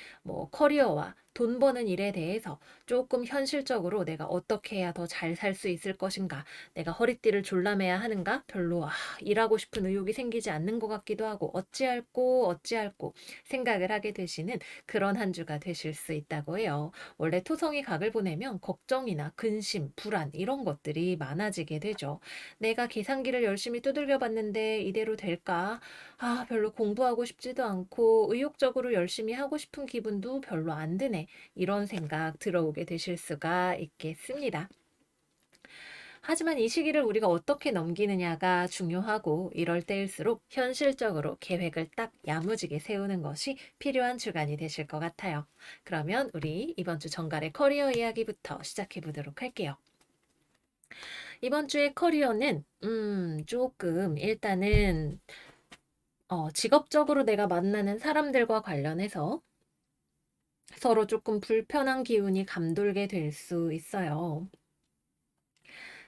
커리어와 돈 버는 일에 대해서 조금 현실적으로 내가 어떻게 해야 더 잘 살 수 있을 것인가, 내가 허리띠를 졸라매야 하는가, 별로 일하고 싶은 의욕이 생기지 않는 것 같기도 하고 어찌할꼬 생각을 하게 되시는 그런 한 주가 되실 수 있다고 해요. 원래 토성이 각을 보내면 걱정이나 근심, 불안 이런 것들이 많아지게 되죠. 내가 계산기를 열심히 두들겨 봤는데 이대로 될까? 별로 공부하고 싶지도 않고 의욕적으로 열심히 하고 싶은 기분도 별로 안 드네. 이런 생각 들어오게 되실 수가 있겠습니다. 하지만 이 시기를 우리가 어떻게 넘기느냐가 중요하고 이럴 때일수록 현실적으로 계획을 딱 야무지게 세우는 것이 필요한 주간이 되실 것 같아요. 그러면 우리 이번 주 정갈의 커리어 이야기부터 시작해 보도록 할게요. 이번 주의 커리어는 조금 일단은 직업적으로 내가 만나는 사람들과 관련해서 서로 조금 불편한 기운이 감돌게 될 수 있어요.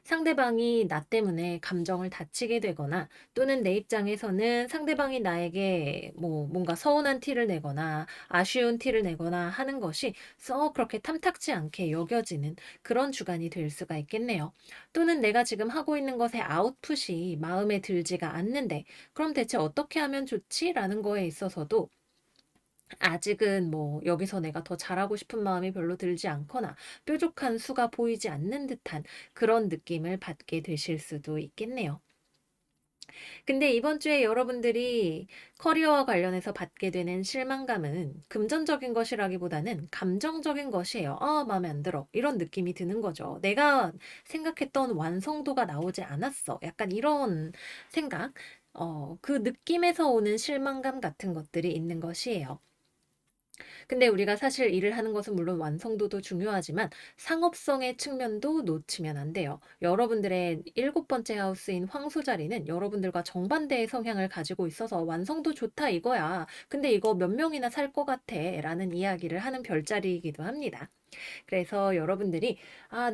상대방이 나 때문에 감정을 다치게 되거나 또는 내 입장에서는 상대방이 나에게 뭔가 서운한 티를 내거나 아쉬운 티를 내거나 하는 것이 썩 그렇게 탐탁지 않게 여겨지는 그런 주간이 될 수가 있겠네요. 또는 내가 지금 하고 있는 것의 아웃풋이 마음에 들지가 않는데 그럼 대체 어떻게 하면 좋지? 라는 거에 있어서도 아직은 여기서 내가 더 잘하고 싶은 마음이 별로 들지 않거나 뾰족한 수가 보이지 않는 듯한 그런 느낌을 받게 되실 수도 있겠네요. 근데 이번 주에 여러분들이 커리어와 관련해서 받게 되는 실망감은 금전적인 것이라기보다는 감정적인 것이에요. 마음에 안 들어. 이런 느낌이 드는 거죠. 내가 생각했던 완성도가 나오지 않았어. 약간 이런 생각. 그 느낌에서 오는 실망감 같은 것들이 있는 것이에요. 근데 우리가 사실 일을 하는 것은 물론 완성도도 중요하지만 상업성의 측면도 놓치면 안 돼요. 여러분들의 일곱 번째 하우스인 황소 자리는 여러분들과 정반대의 성향을 가지고 있어서 완성도 좋다 이거야. 근데 이거 몇 명이나 살 것 같아. 라는 이야기를 하는 별자리이기도 합니다. 그래서 여러분들이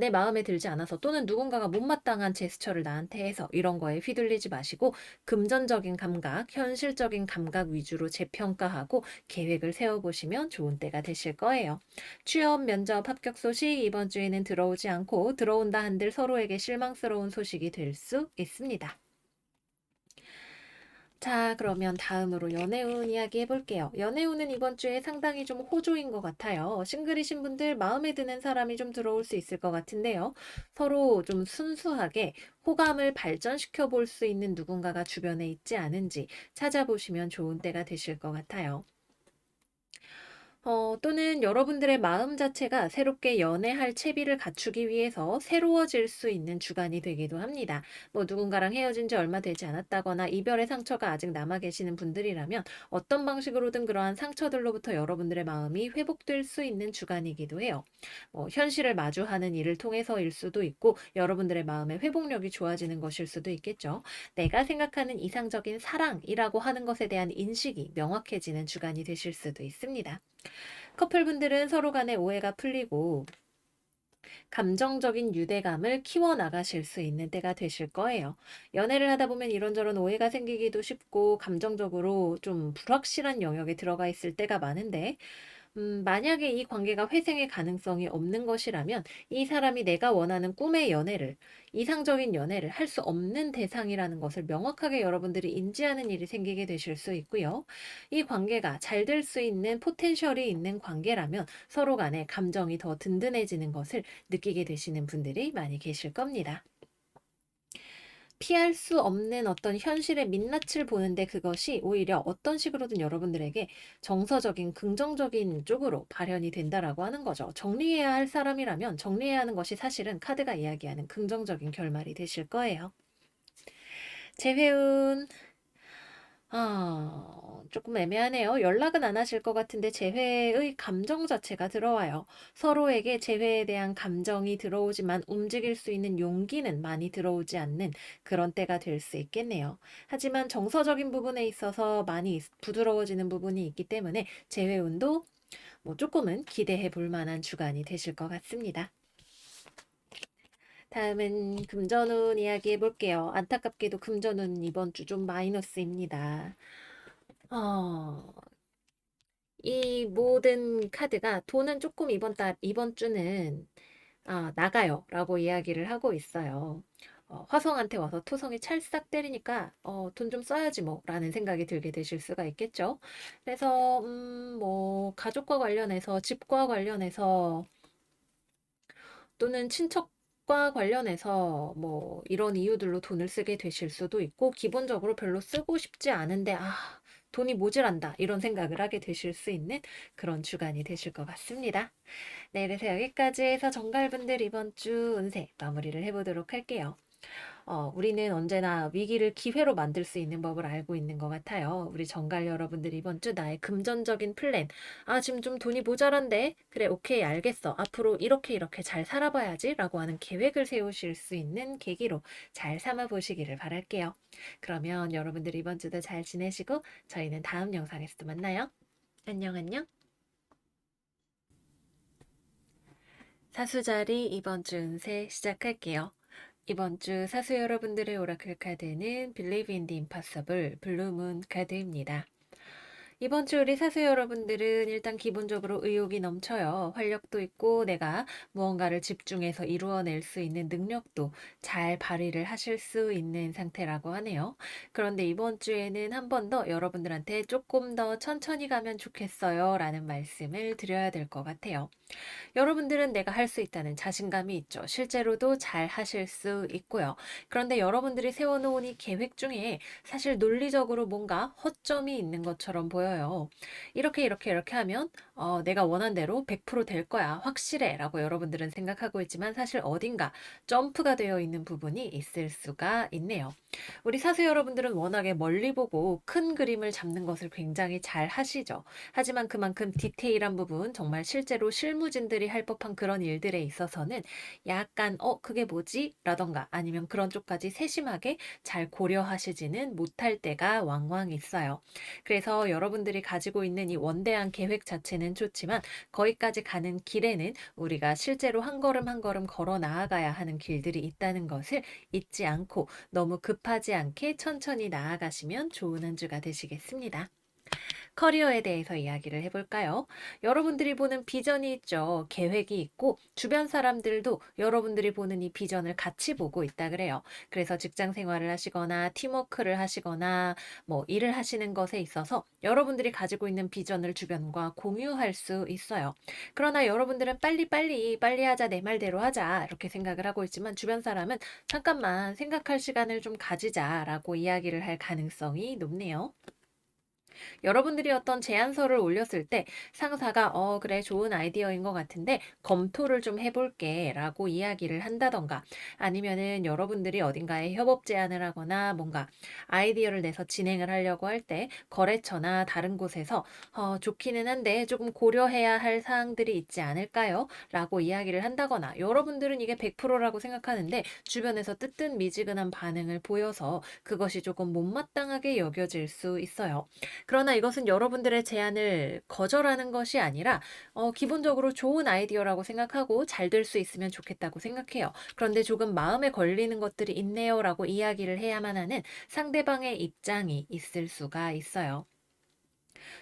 내 마음에 들지 않아서 또는 누군가가 못마땅한 제스처를 나한테 해서 이런 거에 휘둘리지 마시고 금전적인 감각, 현실적인 감각 위주로 재평가하고 계획을 세워보시면 좋은 때가 되실 거예요. 취업, 면접, 합격 소식 이번 주에는 들어오지 않고 들어온다 한들 서로에게 실망스러운 소식이 될 수 있습니다. 자, 그러면 다음으로 연애운 이야기 해볼게요. 연애운은 이번 주에 상당히 좀 호조인 것 같아요. 싱글이신 분들 마음에 드는 사람이 좀 들어올 수 있을 것 같은데요. 서로 좀 순수하게 호감을 발전시켜 볼 수 있는 누군가가 주변에 있지 않은지 찾아보시면 좋은 때가 되실 것 같아요. 또는 여러분들의 마음 자체가 새롭게 연애할 채비를 갖추기 위해서 새로워질 수 있는 주간이 되기도 합니다. 누군가랑 헤어진 지 얼마 되지 않았다거나 이별의 상처가 아직 남아 계시는 분들이라면 어떤 방식으로든 그러한 상처들로부터 여러분들의 마음이 회복될 수 있는 주간이기도 해요. 현실을 마주하는 일을 통해서일 수도 있고 여러분들의 마음의 회복력이 좋아지는 것일 수도 있겠죠. 내가 생각하는 이상적인 사랑이라고 하는 것에 대한 인식이 명확해지는 주간이 되실 수도 있습니다. 커플분들은 서로 간의 오해가 풀리고 감정적인 유대감을 키워나가실 수 있는 때가 되실 거예요. 연애를 하다 보면 이런저런 오해가 생기기도 쉽고 감정적으로 좀 불확실한 영역에 들어가 있을 때가 많은데 만약에 이 관계가 회생의 가능성이 없는 것이라면 이 사람이 내가 원하는 꿈의 연애를, 이상적인 연애를 할 수 없는 대상이라는 것을 명확하게 여러분들이 인지하는 일이 생기게 되실 수 있고요. 이 관계가 잘 될 수 있는 포텐셜이 있는 관계라면 서로 간에 감정이 더 든든해지는 것을 느끼게 되시는 분들이 많이 계실 겁니다. 피할 수 없는 어떤 현실의 민낯을 보는데 그것이 오히려 어떤 식으로든 여러분들에게 정서적인 긍정적인 쪽으로 발현이 된다라고 하는 거죠. 정리해야 할 사람이라면 정리해야 하는 것이 사실은 카드가 이야기하는 긍정적인 결말이 되실 거예요. 재회운 조금 애매하네요. 연락은 안 하실 것 같은데 재회의 감정 자체가 들어와요. 서로에게 재회에 대한 감정이 들어오지만 움직일 수 있는 용기는 많이 들어오지 않는 그런 때가 될 수 있겠네요. 하지만 정서적인 부분에 있어서 많이 부드러워지는 부분이 있기 때문에 재회운도 조금은 기대해 볼 만한 주간이 되실 것 같습니다. 다음은 금전운 이야기 해볼게요. 안타깝게도 금전운 이번 주 좀 마이너스입니다. 어, 이 모든 카드가 "돈은 조금 이번 주는 나가요."라고 이야기를 하고 있어요. 화성한테 와서 토성이 찰싹 때리니까 '돈 좀 써야지 뭐.'라는 생각이 들게 되실 수가 있겠죠. 그래서 뭐 가족과 관련해서 집과 관련해서 또는 친척과 관련해서 뭐 이런 이유들로 돈을 쓰게 되실 수도 있고 기본적으로 별로 쓰고 싶지 않은데 '돈이 모자란다.' 이런 생각을 하게 되실 수 있는 그런 주간이 되실 것 같습니다. 네, 그래서 여기까지 해서 정갈분들 이번 주 운세 마무리를 해 보도록 할게요. 우리는 언제나 위기를 기회로 만들 수 있는 법을 알고 있는 것 같아요. 우리 정갈 여러분들 이번 주 나의 금전적인 플랜. 지금 좀 돈이 모자란데? 그래, 오케이, 알겠어. 앞으로 이렇게 이렇게 잘 살아봐야지. 라고 하는 계획을 세우실 수 있는 계기로 잘 삼아 보시기를 바랄게요. 그러면 여러분들 이번 주도 잘 지내시고 저희는 다음 영상에서 또 만나요. 안녕, 안녕. 사수자리 이번 주 운세 시작할게요. 이번 주 사수 여러분들의 오라클 카드는 Believe in the Impossible 블루문 카드입니다. 이번 주 우리 사수 여러분들은 일단 기본적으로 의욕이 넘쳐요. 활력도 있고 내가 무언가를 집중해서 이루어낼 수 있는 능력도 잘 발휘를 하실 수 있는 상태라고 하네요. 그런데 이번 주에는 한 번 더 여러분들한테 조금 더 천천히 가면 좋겠어요 라는 말씀을 드려야 될 것 같아요. 여러분들은 내가 할 수 있다는 자신감이 있죠. 실제로도 잘 하실 수 있고요. 그런데 여러분들이 세워놓은 이 계획 중에 사실 논리적으로 뭔가 허점이 있는 것처럼 보여요. 이렇게 하면 내가 원한 대로 100%될 거야. 확실해. 라고 여러분들은 생각하고 있지만 사실 어딘가 점프가 되어 있는 부분이 있을 수가 있네요. 우리 사수 여러분들은 워낙에 멀리 보고 큰 그림을 잡는 것을 굉장히 잘 하시죠. 하지만 그만큼 디테일한 부분, 정말 실제로 실무진들이 할 법한 그런 일들에 있어서는 약간 그게 뭐지? 라던가 아니면 그런 쪽까지 세심하게 잘 고려하시지는 못할 때가 왕왕 있어요. 그래서 여러분들이 가지고 있는 이 원대한 계획 자체는 좋지만 거기까지 가는 길에는 우리가 실제로 한 걸음 한 걸음 걸어 나아가야 하는 길들이 있다는 것을 잊지 않고 너무 급하지 않게 천천히 나아가시면 좋은 한 주가 되시겠습니다. 커리어에 대해서 이야기를 해볼까요? 여러분들이 보는 비전이 있죠. 계획이 있고 주변 사람들도 여러분들이 보는 이 비전을 같이 보고 있다 그래요. 그래서 직장 생활을 하시거나 팀워크를 하시거나 뭐 일을 하시는 것에 있어서 여러분들이 가지고 있는 비전을 주변과 공유할 수 있어요. 그러나 여러분들은 빨리 하자 내 말대로 하자 이렇게 생각을 하고 있지만 주변 사람은 잠깐만 생각할 시간을 좀 가지자라고 이야기를 할 가능성이 높네요. 여러분들이 어떤 제안서를 올렸을 때 상사가 그래 좋은 아이디어인 것 같은데 검토를 좀 해볼게 라고 이야기를 한다던가 아니면은 여러분들이 어딘가에 협업 제안을 하거나 뭔가 아이디어를 내서 진행을 하려고 할 때 거래처나 다른 곳에서 좋기는 한데 조금 고려해야 할 사항들이 있지 않을까요? 라고 이야기를 한다거나 여러분들은 이게 100%라고 생각하는데 주변에서 뜨뜻미지근한 반응을 보여서 그것이 조금 못마땅하게 여겨질 수 있어요. 그러나 이것은 여러분들의 제안을 거절하는 것이 아니라 기본적으로 좋은 아이디어라고 생각하고 잘 될 수 있으면 좋겠다고 생각해요. 그런데 조금 마음에 걸리는 것들이 있네요라고 이야기를 해야만 하는 상대방의 입장이 있을 수가 있어요.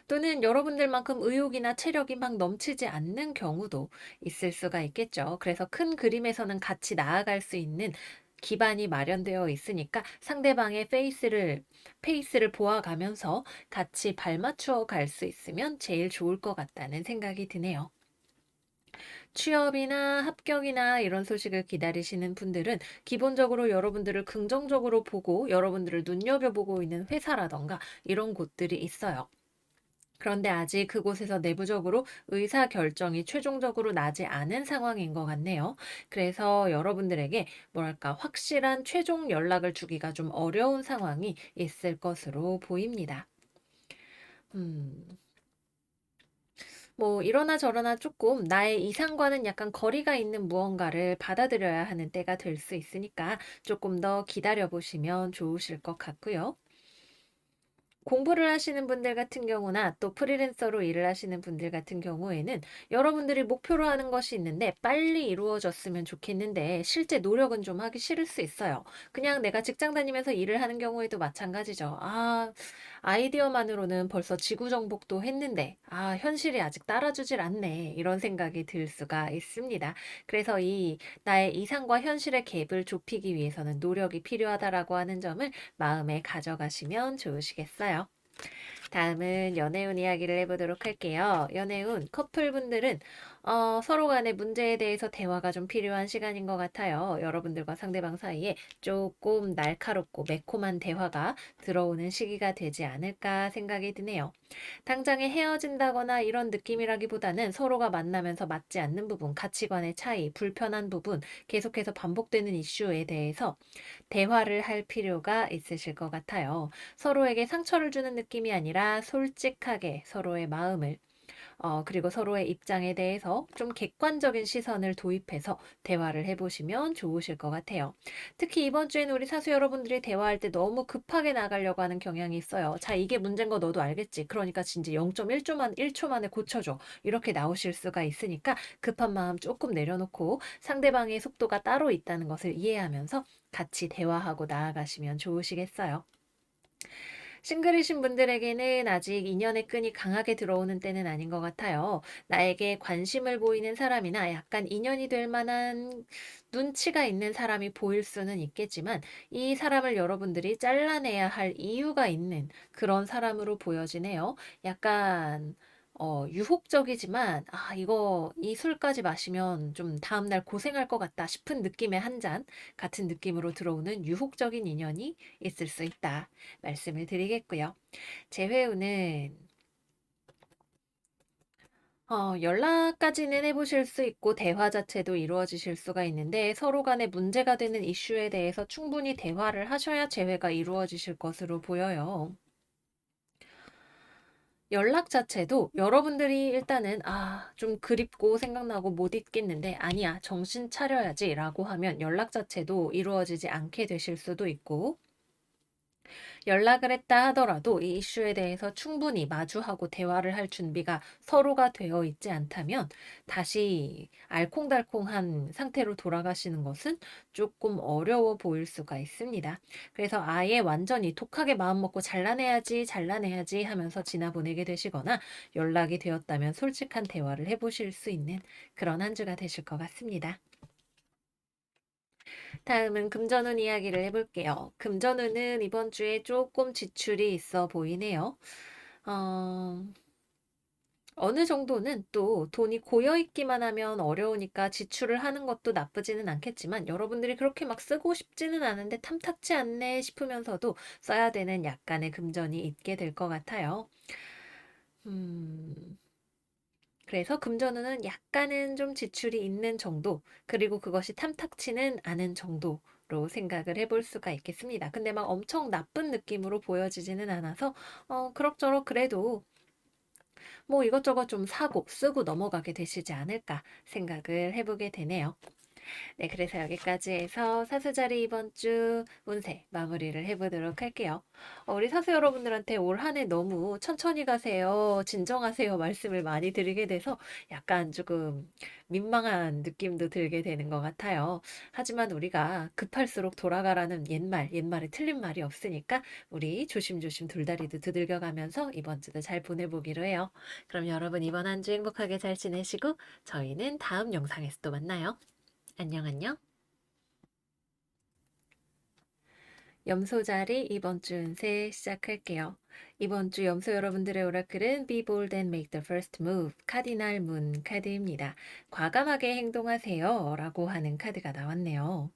또는 여러분들만큼 의욕이나 체력이 막 넘치지 않는 경우도 있을 수가 있겠죠. 그래서 큰 그림에서는 같이 나아갈 수 있는 기반이 마련되어 있으니까 상대방의 페이스를 보아가면서 같이 발맞추어 갈 수 있으면 제일 좋을 것 같다는 생각이 드네요. 취업이나 합격이나 이런 소식을 기다리시는 분들은 기본적으로 여러분들을 긍정적으로 보고 여러분들을 눈여겨보고 있는 회사라던가 이런 곳들이 있어요. 그런데 아직 그곳에서 내부적으로 의사 결정이 최종적으로 나지 않은 상황인 것 같네요. 그래서 여러분들에게 뭐랄까 확실한 최종 연락을 주기가 좀 어려운 상황이 있을 것으로 보입니다. 음. 뭐 이러나 저러나 조금 나의 이상과는 약간 거리가 있는 무언가를 받아들여야 하는 때가 될 수 있으니까 조금 더 기다려 보시면 좋으실 것 같고요. 공부를 하시는 분들 같은 경우나 또 프리랜서로 일을 하시는 분들 같은 경우에는 여러분들이 목표로 하는 것이 있는데 빨리 이루어졌으면 좋겠는데 실제 노력은 좀 하기 싫을 수 있어요. 그냥 내가 직장 다니면서 일을 하는 경우에도 마찬가지죠. 아이디어만으로는 벌써 지구 정복도 했는데, 아, 현실이 아직 따라주질 않네. 이런 생각이 들 수가 있습니다. 그래서 이 나의 이상과 현실의 갭을 좁히기 위해서는 노력이 필요하다라고 하는 점을 마음에 가져가시면 좋으시겠어요. 다음은 연애운 이야기를 해보도록 할게요. 연애운 커플분들은 서로 간의 문제에 대해서 대화가 좀 필요한 시간인 것 같아요. 여러분들과 상대방 사이에 조금 날카롭고 매콤한 대화가 들어오는 시기가 되지 않을까 생각이 드네요. 당장에 헤어진다거나 이런 느낌이라기보다는 서로가 만나면서 맞지 않는 부분, 가치관의 차이, 불편한 부분, 계속해서 반복되는 이슈에 대해서 대화를 할 필요가 있으실 것 같아요. 서로에게 상처를 주는 느낌이 아니라 솔직하게 서로의 마음을 그리고 서로의 입장에 대해서 좀 객관적인 시선을 도입해서 대화를 해보시면 좋으실 것 같아요. 특히 이번 주에는 우리 사수 여러분들이 대화할 때 너무 급하게 나가려고 하는 경향이 있어요. 자, 이게 문제인 거 너도 알겠지? 그러니까 진짜 0.1초만, 1초 만에 고쳐줘. 이렇게 나오실 수가 있으니까 급한 마음 조금 내려놓고 상대방의 속도가 따로 있다는 것을 이해하면서 같이 대화하고 나아가시면 좋으시겠어요. 싱글이신 분들에게는 아직 인연의 끈이 강하게 들어오는 때는 아닌 것 같아요. 나에게 관심을 보이는 사람이나 약간 인연이 될 만한 눈치가 있는 사람이 보일 수는 있겠지만 이 사람을 여러분들이 잘라내야 할 이유가 있는 그런 사람으로 보여지네요. 약간 유혹적이지만 이거 이 술까지 마시면 좀 다음날 고생할 것 같다 싶은 느낌의 한 잔 같은 느낌으로 들어오는 유혹적인 인연이 있을 수 있다. 말씀을 드리겠고요. 재회우는 연락까지는 해보실 수 있고 대화 자체도 이루어지실 수가 있는데 서로 간에 문제가 되는 이슈에 대해서 충분히 대화를 하셔야 재회가 이루어지실 것으로 보여요. 연락 자체도 여러분들이 일단은 좀 그립고 생각나고 못 있겠는데 아니야, 정신 차려야지라고 하면 연락 자체도 이루어지지 않게 되실 수도 있고 연락을 했다 하더라도 이 이슈에 대해서 충분히 마주하고 대화를 할 준비가 서로가 되어 있지 않다면 다시 알콩달콩한 상태로 돌아가시는 것은 조금 어려워 보일 수가 있습니다. 그래서 아예 완전히 독하게 마음먹고 잘라내야지, 잘라내야지 하면서 지나보내게 되시거나 연락이 되었다면 솔직한 대화를 해보실 수 있는 그런 한 주가 되실 것 같습니다. 다음은 금전운 이야기를 해볼게요. 금전운은 이번 주에 조금 지출이 있어 보이네요. 어, 어느 정도는 또 돈이 고여 있기만 하면 어려우니까 지출을 하는 것도 나쁘지는 않겠지만 여러분들이 그렇게 막 쓰고 싶지는 않은데 탐탁치 않네 싶으면서도 써야 되는 약간의 금전이 있게 될 것 같아요. 음, 그래서 금전운은 약간은 좀 지출이 있는 정도, 그리고 그것이 탐탁치는 않은 정도로 생각을 해볼 수가 있겠습니다. 근데 막 엄청 나쁜 느낌으로 보여지지는 않아서, 그럭저럭 그래도 뭐 이것저것 좀 사고 쓰고 넘어가게 되시지 않을까 생각을 해보게 되네요. 네, 그래서 여기까지 해서 사수자리 이번 주 운세 마무리를 해보도록 할게요. 우리 사수 여러분들한테 올 한 해 너무 천천히 가세요, 진정하세요 말씀을 많이 드리게 돼서 약간 조금 민망한 느낌도 들게 되는 것 같아요. 하지만 우리가 급할수록 돌아가라는 옛말에 틀린 말이 없으니까 우리 조심조심 돌다리도 두들겨 가면서 이번 주도 잘 보내보기로 해요. 그럼 여러분 이번 한 주 행복하게 잘 지내시고 저희는 다음 영상에서 또 만나요. 안녕, 안녕. 염소자리 이번 주 운세 시작할게요. 이번 주 염소 여러분들의 오라클은 Be bold and make the first move 카디날 문 카드입니다. 과감하게 행동하세요 라고 하는 카드가 나왔네요.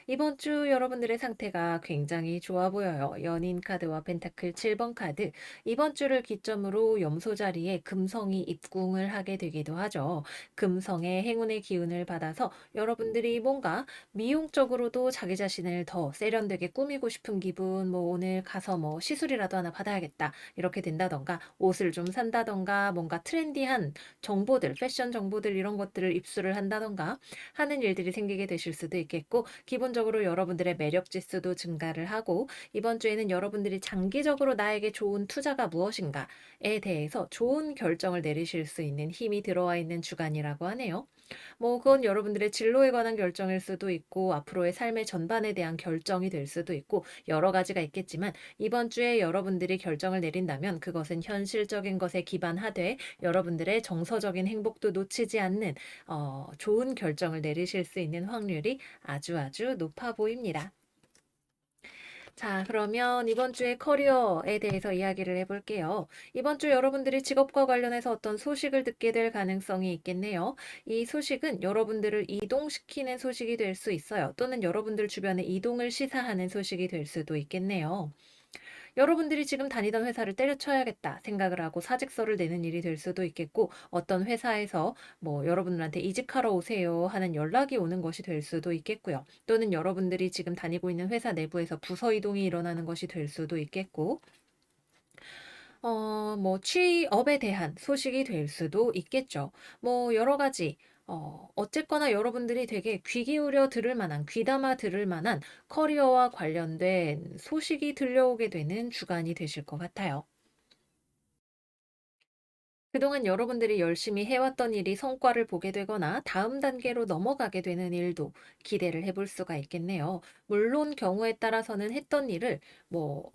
이번 주 여러분들의 상태가 굉장히 좋아 보여요. 연인 카드와 펜타클 7번 카드. 이번 주를 기점으로 염소 자리에 금성이 입궁을 하게 되기도 하죠. 금성의 행운의 기운을 받아서 여러분들이 뭔가 미용적으로도 자기 자신을 더 세련되게 꾸미고 싶은 기분, 뭐 오늘 가서 뭐 시술이라도 하나 받아야겠다. 이렇게 된다던가, 옷을 좀 산다던가, 뭔가 트렌디한 정보들, 패션 정보들 이런 것들을 입수를 한다던가 하는 일들이 생기게 되실 수도 있겠고, 기본적으로 여러분들의 매력 지수도 증가를 하고, 이번 주에는 여러분들이 장기적으로 나에게 좋은 투자가 무엇인가에 대해서 좋은 결정을 내리실 수 있는 힘이 들어와 있는 주간이라고 하네요. 그건 여러분들의 진로에 관한 결정일 수도 있고 앞으로의 삶의 전반에 대한 결정이 될 수도 있고 여러 가지가 있겠지만 이번 주에 여러분들이 결정을 내린다면 그것은 현실적인 것에 기반하되 여러분들의 정서적인 행복도 놓치지 않는 좋은 결정을 내리실 수 있는 확률이 아주 아주 높아 보입니다. 자, 그러면 이번 주의 커리어에 대해서 이야기를 해볼게요. 이번 주 여러분들이 직업과 관련해서 어떤 소식을 듣게 될 가능성이 있겠네요. 이 소식은 여러분들을 이동시키는 소식이 될 수 있어요. 또는 여러분들 주변에 이동을 시사하는 소식이 될 수도 있겠네요. 여러분들이 지금 다니던 회사를 때려쳐야겠다 생각을 하고 사직서를 내는 일이 될 수도 있겠고 어떤 회사에서 여러분들한테 이직하러 오세요 하는 연락이 오는 것이 될 수도 있겠고요. 또는 여러분들이 지금 다니고 있는 회사 내부에서 부서 이동이 일어나는 것이 될 수도 있겠고 취업에 대한 소식이 될 수도 있겠죠. 여러 가지 어쨌거나 여러분들이 되게 귀 기울여 들을 만한, 귀담아 들을 만한 커리어와 관련된 소식이 들려오게 되는 주간이 되실 것 같아요. 그동안 여러분들이 열심히 해왔던 일이 성과를 보게 되거나 다음 단계로 넘어가게 되는 일도 기대를 해볼 수가 있겠네요. 물론 경우에 따라서는 했던 일을 뭐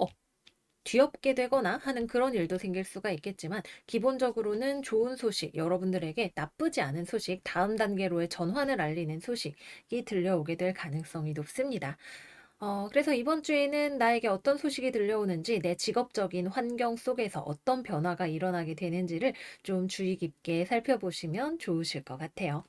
뒤엎게 되거나 하는 그런 일도 생길 수가 있겠지만 기본적으로는 좋은 소식, 여러분들에게 나쁘지 않은 소식, 다음 단계로의 전환을 알리는 소식이 들려오게 될 가능성이 높습니다. 그래서 이번 주에는 나에게 어떤 소식이 들려오는지 내 직업적인 환경 속에서 어떤 변화가 일어나게 되는지를 좀 주의 깊게 살펴보시면 좋으실 것 같아요.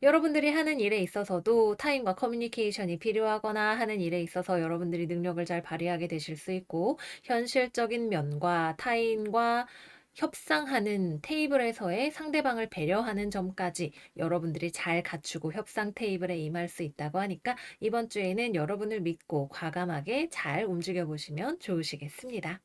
여러분들이 하는 일에 있어서도 타인과 커뮤니케이션이 필요하거나 하는 일에 있어서 여러분들이 능력을 잘 발휘하게 되실 수 있고, 현실적인 면과 타인과 협상하는 테이블에서의 상대방을 배려하는 점까지 여러분들이 잘 갖추고 협상 테이블에 임할 수 있다고 하니까 이번 주에는 여러분을 믿고 과감하게 잘 움직여 보시면 좋으시겠습니다.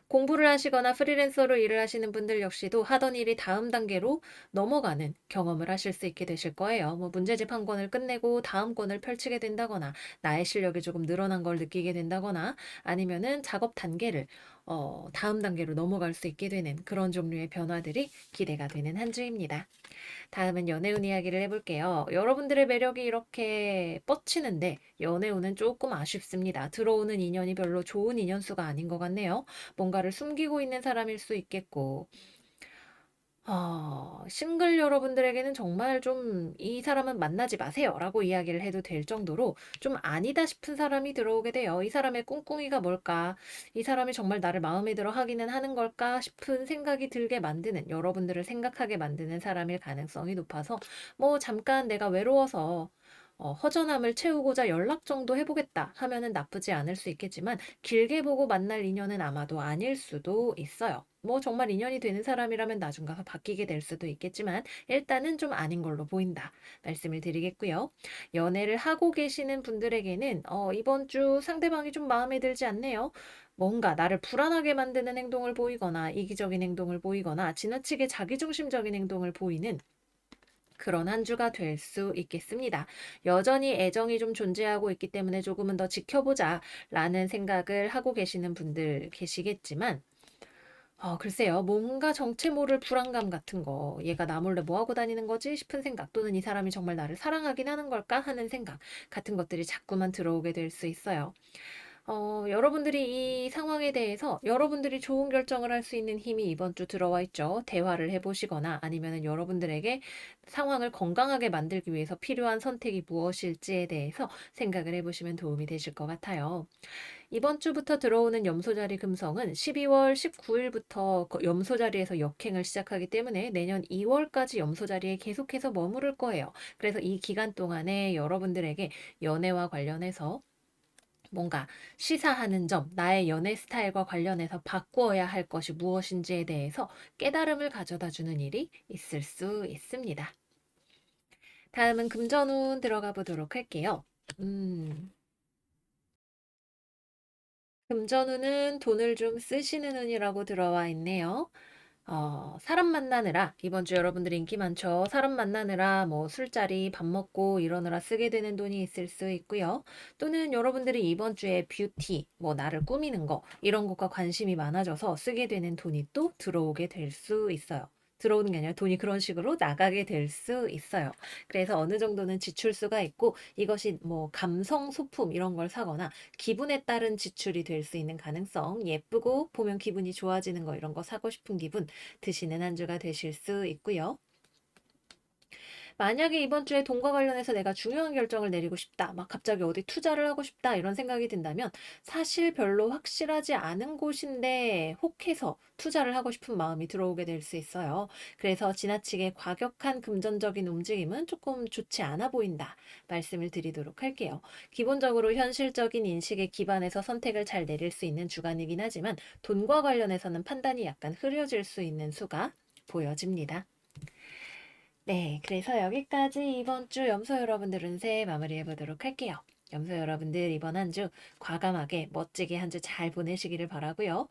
공부를 하시거나 프리랜서로 일을 하시는 분들 역시도 하던 일이 다음 단계로 넘어가는 경험을 하실 수 있게 되실 거예요. 문제집 한 권을 끝내고 다음 권을 펼치게 된다거나 나의 실력이 조금 늘어난 걸 느끼게 된다거나 아니면은 작업 단계를 다음 단계로 넘어갈 수 있게 되는 그런 종류의 변화들이 기대가 되는 한 주입니다. 다음은 연애운 이야기를 해볼게요. 여러분들의 매력이 이렇게 뻗치는데 연애운은 조금 아쉽습니다. 들어오는 인연이 별로 좋은 인연수가 아닌 것 같네요. 뭔가를 숨기고 있는 사람일 수 있겠고, 싱글 여러분들에게는 정말 좀 이 사람은 만나지 마세요 라고 이야기를 해도 될 정도로 좀 아니다 싶은 사람이 들어오게 돼요. 이 사람의 꿍꿍이가 뭘까? 이 사람이 정말 나를 마음에 들어 하기는 하는 걸까 싶은 생각이 들게 만드는 여러분들을 생각하게 만드는 사람일 가능성이 높아서 잠깐 내가 외로워서 허전함을 채우고자 연락 정도 해보겠다 하면은 나쁘지 않을 수 있겠지만 길게 보고 만날 인연은 아마도 아닐 수도 있어요. 정말 인연이 되는 사람이라면 나중 가서 바뀌게 될 수도 있겠지만 일단은 좀 아닌 걸로 보인다. 말씀을 드리겠고요. 연애를 하고 계시는 분들에게는 이번 주 상대방이 좀 마음에 들지 않네요. 뭔가 나를 불안하게 만드는 행동을 보이거나 이기적인 행동을 보이거나 지나치게 자기중심적인 행동을 보이는 그런 한 주가 될 수 있겠습니다. 여전히 애정이 좀 존재하고 있기 때문에 조금은 더 지켜보자 라는 생각을 하고 계시는 분들 계시겠지만 글쎄요. 뭔가 정체 모를 불안감 같은 거, 얘가 나 몰래 뭐 하고 다니는 거지 싶은 생각, 또는 이 사람이 정말 나를 사랑하긴 하는 걸까 하는 생각 같은 것들이 자꾸만 들어오게 될 수 있어요. 여러분들이 이 상황에 대해서 여러분들이 좋은 결정을 할 수 있는 힘이 이번 주 들어와 있죠. 대화를 해보시거나 아니면은 여러분들에게 상황을 건강하게 만들기 위해서 필요한 선택이 무엇일지에 대해서 생각을 해보시면 도움이 되실 것 같아요. 이번 주부터 들어오는 염소자리 금성은 12월 19일부터 염소자리에서 역행을 시작하기 때문에 내년 2월까지 염소자리에 계속해서 머무를 거예요. 그래서 이 기간 동안에 여러분들에게 연애와 관련해서 뭔가 시사하는 점, 나의 연애 스타일과 관련해서 바꾸어야 할 것이 무엇인지에 대해서 깨달음을 가져다 주는 일이 있을 수 있습니다. 다음은 금전운 들어가 보도록 할게요. 음, 금전운은 돈을 좀 쓰시는 운이라고 들어와 있네요. 사람 만나느라, 이번 주 여러분들 인기 많죠? 사람 만나느라 술자리, 밥 먹고 이러느라 쓰게 되는 돈이 있을 수 있고요. 또는 여러분들이 이번 주에 뷰티, 나를 꾸미는 거, 이런 것과 관심이 많아져서 쓰게 되는 돈이 또 들어오게 될 수 있어요. 들어오는 게 아니라 돈이 그런 식으로 나가게 될 수 있어요. 그래서 어느 정도는 지출수가 있고 이것이 뭐 감성 소품 이런 걸 사거나 기분에 따른 지출이 될 수 있는 가능성, 예쁘고 보면 기분이 좋아지는 거 이런 거 사고 싶은 기분 드시는 한 주가 되실 수 있고요. 만약에 이번 주에 돈과 관련해서 내가 중요한 결정을 내리고 싶다. 막 갑자기 어디 투자를 하고 싶다. 이런 생각이 든다면 사실 별로 확실하지 않은 곳인데 혹해서 투자를 하고 싶은 마음이 들어오게 될 수 있어요. 그래서 지나치게 과격한 금전적인 움직임은 조금 좋지 않아 보인다. 말씀을 드리도록 할게요. 기본적으로 현실적인 인식에 기반해서 선택을 잘 내릴 수 있는 주간이긴 하지만 돈과 관련해서는 판단이 약간 흐려질 수 있는 수가 보여집니다. 네, 그래서 여기까지 이번 주 염소 여러분들 운세 마무리해 보도록 할게요. 염소 여러분들 이번 한 주 과감하게 멋지게 한 주 잘 보내시기를 바라고요.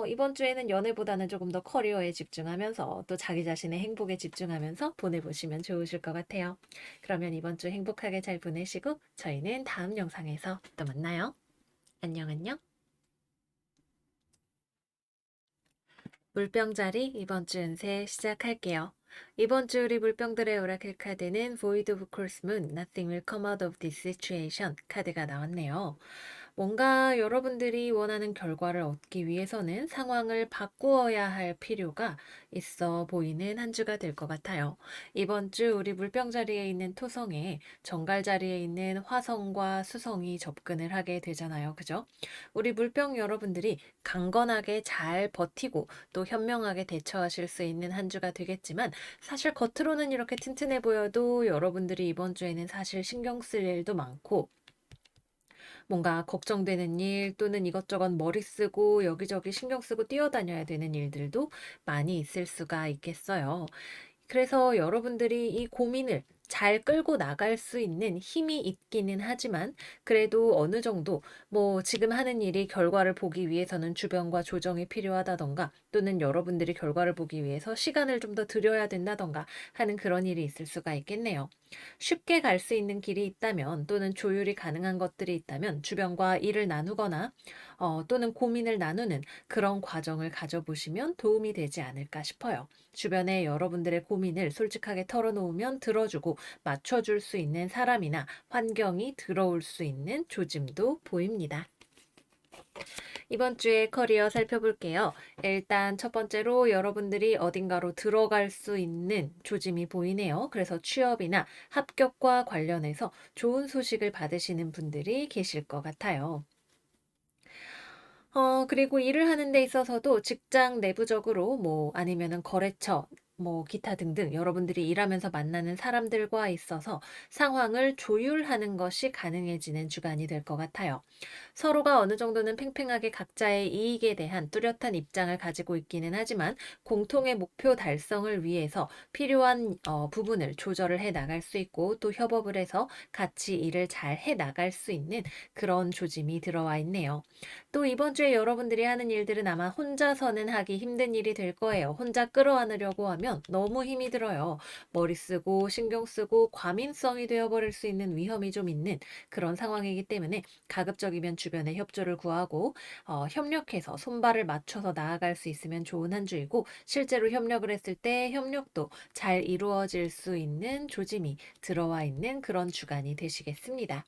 이번 주에는 연애보다는 조금 더 커리어에 집중하면서 또 자기 자신의 행복에 집중하면서 보내보시면 좋으실 것 같아요. 그러면 이번 주 행복하게 잘 보내시고 저희는 다음 영상에서 또 만나요. 안녕 안녕. 물병자리 이번 주 운세 시작할게요. 이번 주 우리 물병들의 오라클 카드는 Void of Course Moon, Nothing will come out of this situation 카드가 나왔네요. 뭔가 여러분들이 원하는 결과를 얻기 위해서는 상황을 바꾸어야 할 필요가 있어 보이는 한 주가 될 것 같아요. 이번 주 우리 물병 자리에 있는 토성에 정갈 자리에 있는 화성과 수성이 접근을 하게 되잖아요. 그죠? 우리 물병 여러분들이 강건하게 잘 버티고 또 현명하게 대처하실 수 있는 한 주가 되겠지만 사실 겉으로는 이렇게 튼튼해 보여도 여러분들이 이번 주에는 사실 신경 쓸 일도 많고 뭔가 걱정되는 일 또는 이것저것 머리 쓰고 여기저기 신경 쓰고 뛰어다녀야 되는 일들도 많이 있을 수가 있겠어요. 그래서 여러분들이 이 고민을 잘 끌고 나갈 수 있는 힘이 있기는 하지만 그래도 어느 정도 뭐 지금 하는 일이 결과를 보기 위해서는 주변과 조정이 필요하다던가 또는 여러분들이 결과를 보기 위해서 시간을 좀 더 들여야 된다던가 하는 그런 일이 있을 수가 있겠네요. 쉽게 갈 수 있는 길이 있다면 또는 조율이 가능한 것들이 있다면 주변과 일을 나누거나 또는 고민을 나누는 그런 과정을 가져보시면 도움이 되지 않을까 싶어요. 주변에 여러분들의 고민을 솔직하게 털어놓으면 들어주고 맞춰줄 수 있는 사람이나 환경이 들어올 수 있는 조짐도 보입니다. 이번 주에 커리어 살펴볼게요. 일단 첫 번째로 여러분들이 어딘가로 들어갈 수 있는 조짐이 보이네요. 그래서 취업이나 합격과 관련해서 좋은 소식을 받으시는 분들이 계실 것 같아요. 그리고 일을 하는 데 있어서도 직장 내부적으로 뭐 아니면은 거래처 뭐 기타 등등 여러분들이 일하면서 만나는 사람들과 있어서 상황을 조율하는 것이 가능해지는 주간이 될 것 같아요. 서로가 어느 정도는 팽팽하게 각자의 이익에 대한 뚜렷한 입장을 가지고 있기는 하지만 공통의 목표 달성을 위해서 필요한 부분을 조절을 해 나갈 수 있고 또 협업을 해서 같이 일을 잘 해 나갈 수 있는 그런 조짐이 들어와 있네요. 또 이번 주에 여러분들이 하는 일들은 아마 혼자서는 하기 힘든 일이 될 거예요. 혼자 끌어안으려고 하면 너무 힘이 들어요. 머리 쓰고 신경 쓰고 과민성이 되어버릴 수 있는 위험이 좀 있는 그런 상황이기 때문에 가급적이면 주변에 협조를 구하고 협력해서 손발을 맞춰서 나아갈 수 있으면 좋은 한 주이고 실제로 협력을 했을 때 협력도 잘 이루어질 수 있는 조짐이 들어와 있는 그런 주간이 되시겠습니다.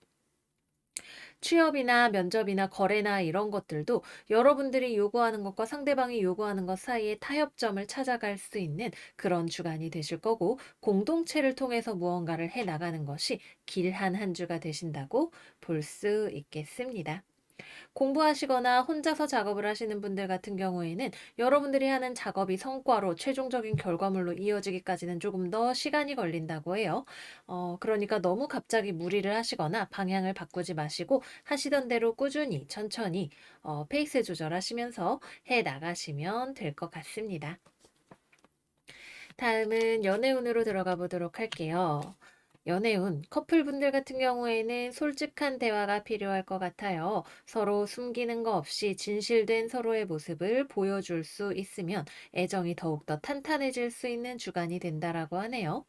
취업이나 면접이나 거래나 이런 것들도 여러분들이 요구하는 것과 상대방이 요구하는 것 사이에 타협점을 찾아갈 수 있는 그런 주간이 되실 거고 공동체를 통해서 무언가를 해 나가는 것이 길한 한 주가 되신다고 볼 수 있겠습니다. 공부하시거나 혼자서 작업을 하시는 분들 같은 경우에는 여러분들이 하는 작업이 성과로 최종적인 결과물로 이어지기까지는 조금 더 시간이 걸린다고 해요. 그러니까 너무 갑자기 무리를 하시거나 방향을 바꾸지 마시고 하시던 대로 꾸준히 천천히 페이스 조절하시면서 해 나가시면 될 것 같습니다. 다음은 연애운으로 들어가 보도록 할게요. 연애운 커플분들 같은 경우에는 솔직한 대화가 필요할 것 같아요. 서로 숨기는 거 없이 진실된 서로의 모습을 보여줄 수 있으면 애정이 더욱더 탄탄해질 수 있는 주간이 된다라고 하네요.